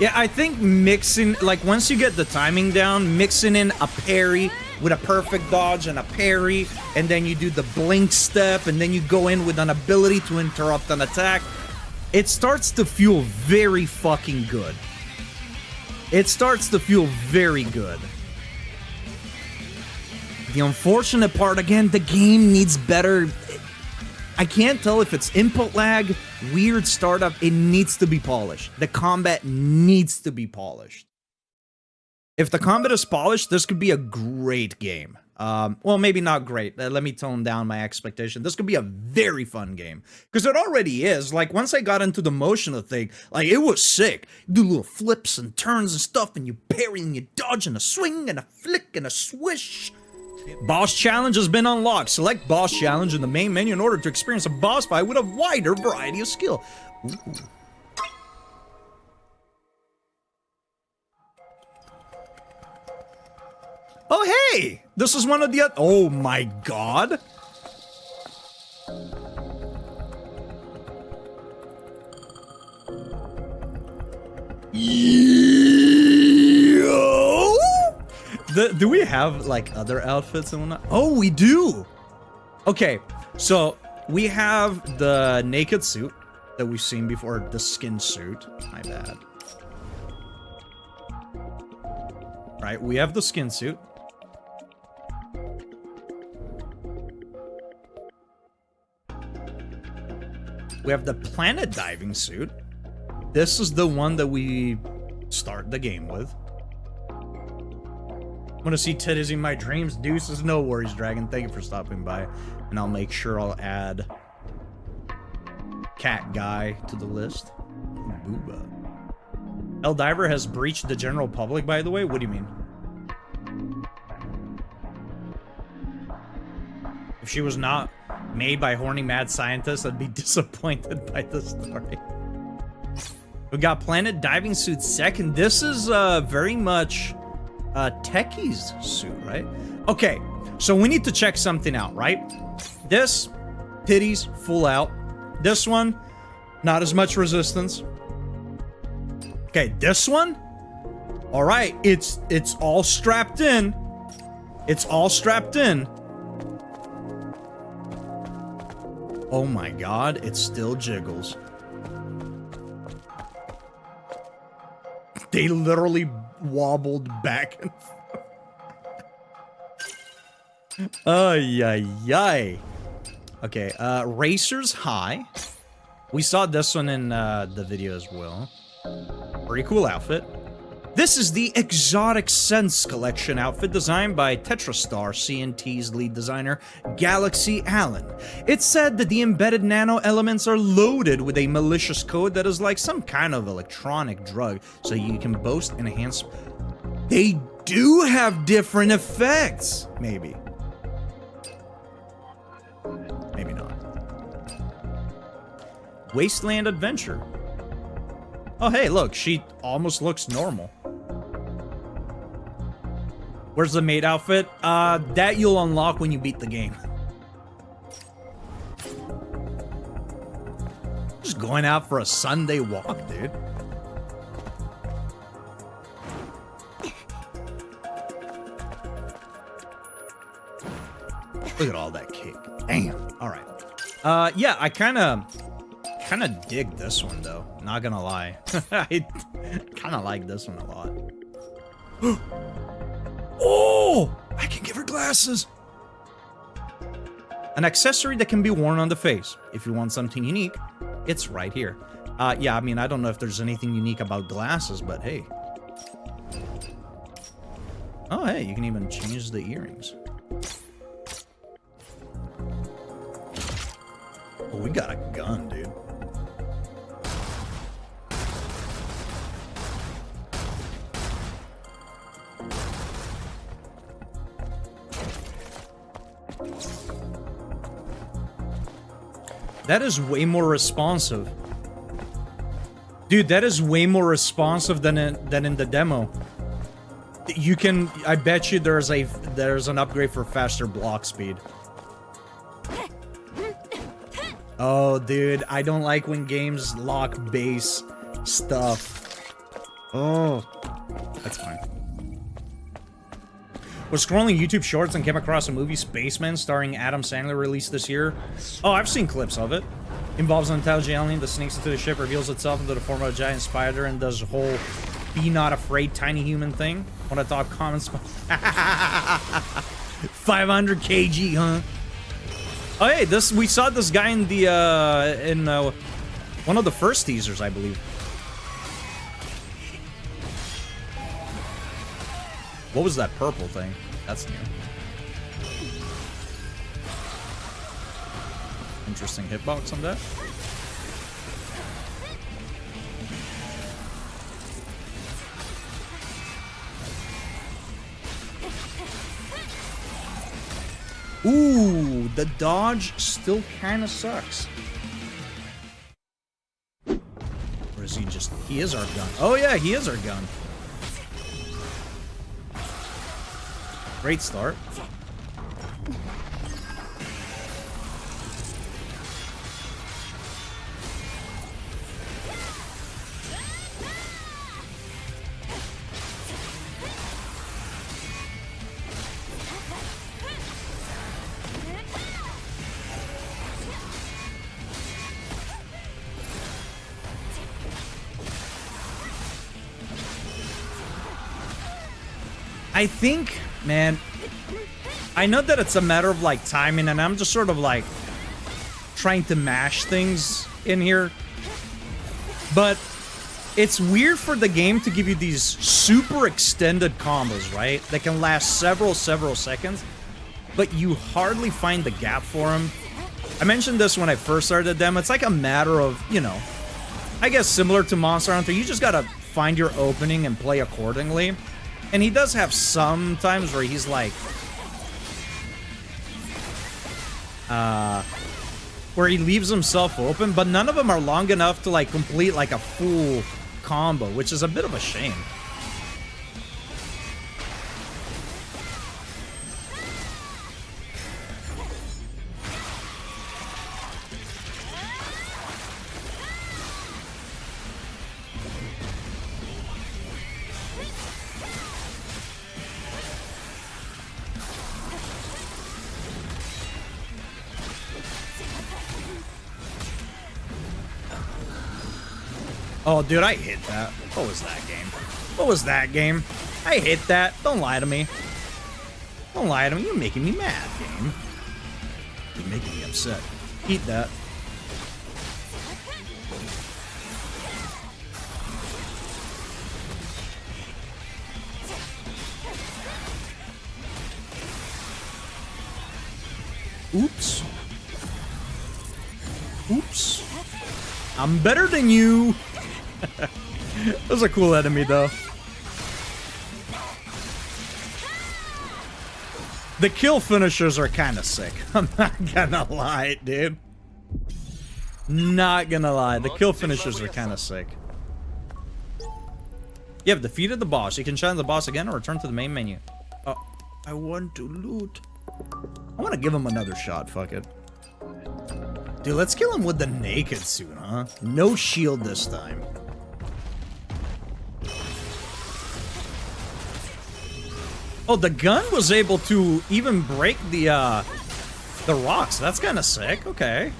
Yeah, I think mixing, like, once you get the timing down, mixing in a parry with a perfect dodge and a parry, and then you do the blink step, and then you go in with an ability to interrupt an attack, it starts to feel very fucking good. It starts to feel very good. The unfortunate part, again, the game needs better... I can't tell if it's input lag, weird startup. It needs to be polished. The combat needs to be polished. If the combat is polished, this could be a great game. Well, maybe not great. Let me tone down my expectation. This could be a very fun game. Because it already is. Like, once I got into the motion of the thing, like, it was sick. You do little flips and turns and stuff, and you parry and you dodge and a swing and a flick and a swish. Boss challenge has been unlocked. Select boss challenge in the main menu in order to experience a boss fight with a wider variety of skill. Ooh. Oh, hey! This is one of the... Oh, my God. Yo! Do we have, like, other outfits and whatnot? Oh, we do! Okay, so we have the naked suit that we've seen before, the skin suit. My bad. Right, we have the skin suit. We have the planet diving suit. This is the one that we start the game with. I want to see titties in my dreams. Deuces, no worries, Dragon. Thank you for stopping by. And I'll make sure I'll add Cat Guy to the list. Booba. Diver has breached the general public, by the way? What do you mean? If she was not made by horny mad scientists, I'd be disappointed by the story. We got Planet Diving Suit second. This is very much Techie's suit, right? Okay, so we need to check something out, right? This, titties full out. This one, not as much resistance. Okay, this one, all right, it's all strapped in. It's all strapped in. Oh my god, it still jiggles. They literally wobbled back and forth. Ay, ay, ay. Okay, Racer's High. We saw this one in the video as well. Pretty cool outfit. This is the Exotic Sense Collection outfit designed by TetraStar CNT's lead designer, Galaxy Allen. It's said that the embedded nano elements are loaded with a malicious code that is like some kind of electronic drug, so you can boast and enhance. They do have different effects! Maybe. Maybe not. Wasteland Adventure. Oh, hey, look, she almost looks normal. Where's the maid outfit? That you'll unlock when you beat the game. Just going out for a Sunday walk, dude. Look at all that cake. Damn. All right. Yeah, I kind of dig this one though. Not gonna lie. I kind of like this one a lot. Oh! I can give her glasses! An accessory that can be worn on the face. If you want something unique, it's right here. Yeah, I mean, I don't know if there's anything unique about glasses, but hey. Oh, hey, you can even change the earrings. Oh, we got a gun, dude. That is way more responsive. Dude, that is way more responsive than in the demo. You can, I bet you there's an upgrade for faster block speed. Oh, dude, I don't like when games lock base stuff. Oh, that's fine. Was scrolling YouTube Shorts and came across a movie, Spaceman, starring Adam Sandler, released this year. Oh, I've seen clips of it. Involves an intelligent alien that sneaks into the ship, reveals itself into the form of a giant spider, and does the whole be not afraid tiny human thing. When I thought comments 500 kg, huh? Oh, hey, this, we saw this guy in the, one of the first teasers, I believe. What was that purple thing? That's new. Interesting hitbox on that. Ooh, the dodge still kind of sucks. Or is he just... He is our gun. Oh yeah, he is our gun. Great start. I think, man, I know that it's a matter of like timing, and I'm just sort of like trying to mash things in here, but it's weird for the game to give you these super extended combos, right? That can last several seconds, but you hardly find the gap for them. I mentioned this when I first started the demo. It's like a matter of, you know, I guess similar to Monster Hunter, you just gotta find your opening and play accordingly. And he does have some times where he's like, where he leaves himself open, but none of them are long enough to like complete like a full combo, which is a bit of a shame. Oh, dude, I hit that. What was that game? What was that game? I hit that. Don't lie to me. Don't lie to me. You're making me mad, game. You're making me upset. Eat that. Oops. Oops. I'm better than you. That was a cool enemy, though. The kill finishers are kind of sick. I'm not gonna lie, dude. Not gonna lie. The kill finishers are kind of sick. You have defeated the boss. You can challenge the boss again or return to the main menu. Oh, I want to loot. I want to give him another shot. Fuck it. Dude, let's kill him with the naked suit, huh? No shield this time. Oh, the gun was able to even break the rocks. That's kind of sick. Okay.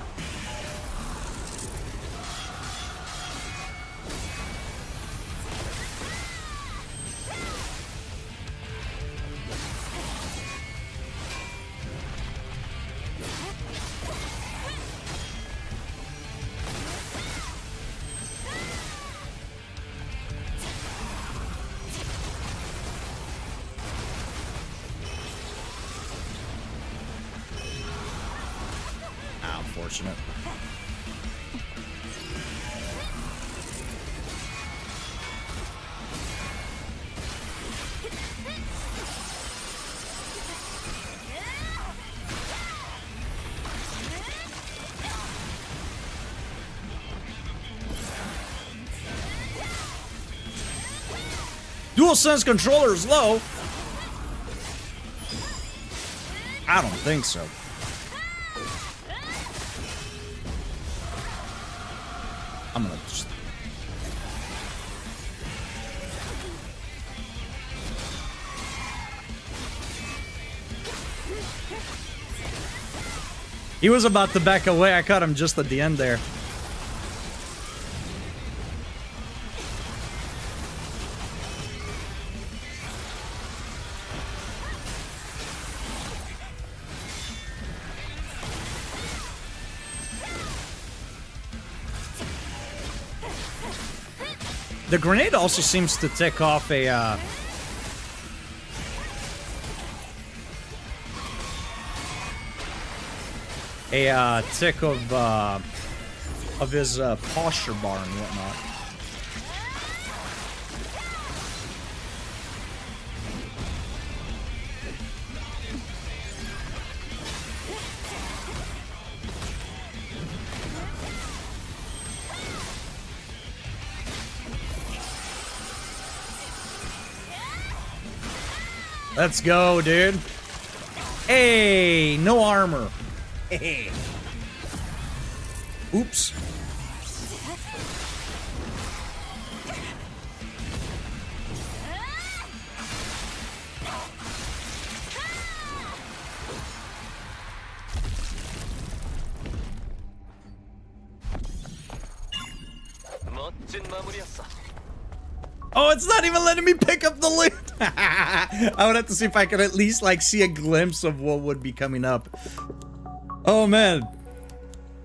Unfortunate. DualSense controller is low. I don't think so. I'm gonna just... He was about to back away. I caught him just at the end there. The grenade also seems to tick off a, tick of his posture bar and whatnot. Let's go, dude. Hey, no armor. Hey. Oops. Oh, it's not even letting me pick up the loot. I would have to see if I could at least like see a glimpse of what would be coming up. Oh man.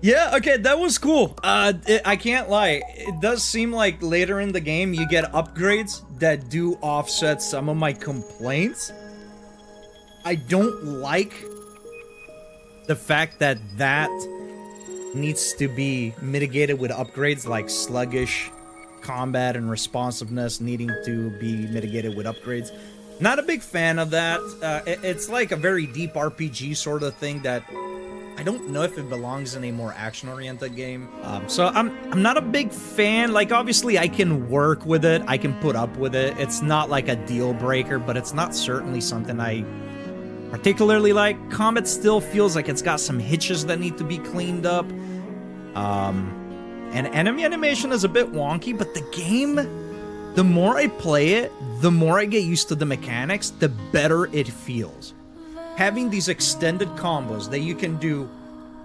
Yeah, okay, that was cool. I can't lie. It does seem like later in the game you get upgrades that do offset some of my complaints. I don't like the fact that that needs to be mitigated with upgrades like sluggish combat and responsiveness needing to be mitigated with upgrades. Not a big fan of that. It's like a very deep RPG sort of thing that I don't know if it belongs in a more action-oriented game. So I'm not a big fan. Like, obviously, I can work with it. I can put up with it. It's not like a deal breaker, but it's not certainly something I particularly like. Combat still feels like it's got some hitches that need to be cleaned up. And enemy animation is a bit wonky, but the game, the more I play it, the more I get used to the mechanics, the better it feels. Having these extended combos that you can do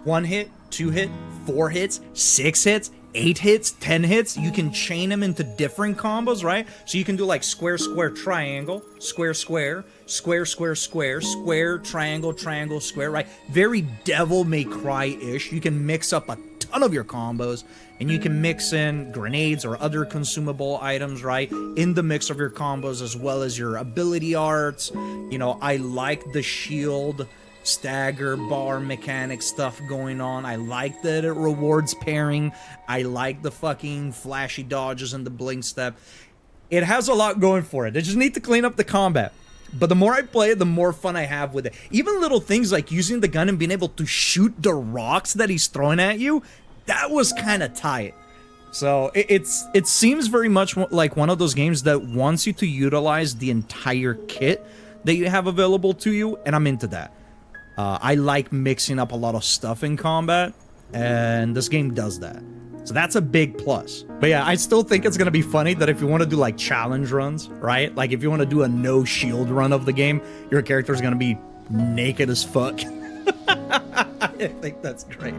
1 hit, 2 hit, 4 hits, 6 hits, 8 hits, 10 hits, you can chain them into different combos, right? So you can do like square, square, triangle, square, square, square, square, square, square, triangle, triangle, square, right? Very Devil May Cry-ish. You can mix up a ton of your combos, and you can mix in grenades or other consumable items, right, in the mix of your combos, as well as your ability arts. You know, I like the shield stagger bar mechanic stuff going on. I like that it rewards pairing. I like the fucking flashy dodges and the blink step. It has a lot going for it. They just need to clean up the combat. But the more I play it, the more fun I have with it. Even little things like using the gun and being able to shoot the rocks that he's throwing at you, that was kind of tight. So it seems very much like one of those games that wants you to utilize the entire kit that you have available to you, and I'm into that. I like mixing up a lot of stuff in combat, and this game does that. So that's a big plus. But yeah, I still think it's gonna be funny that if you want to do like challenge runs, right? Like if you want to do a no shield run of the game, your character's gonna be naked as fuck. I think that's great.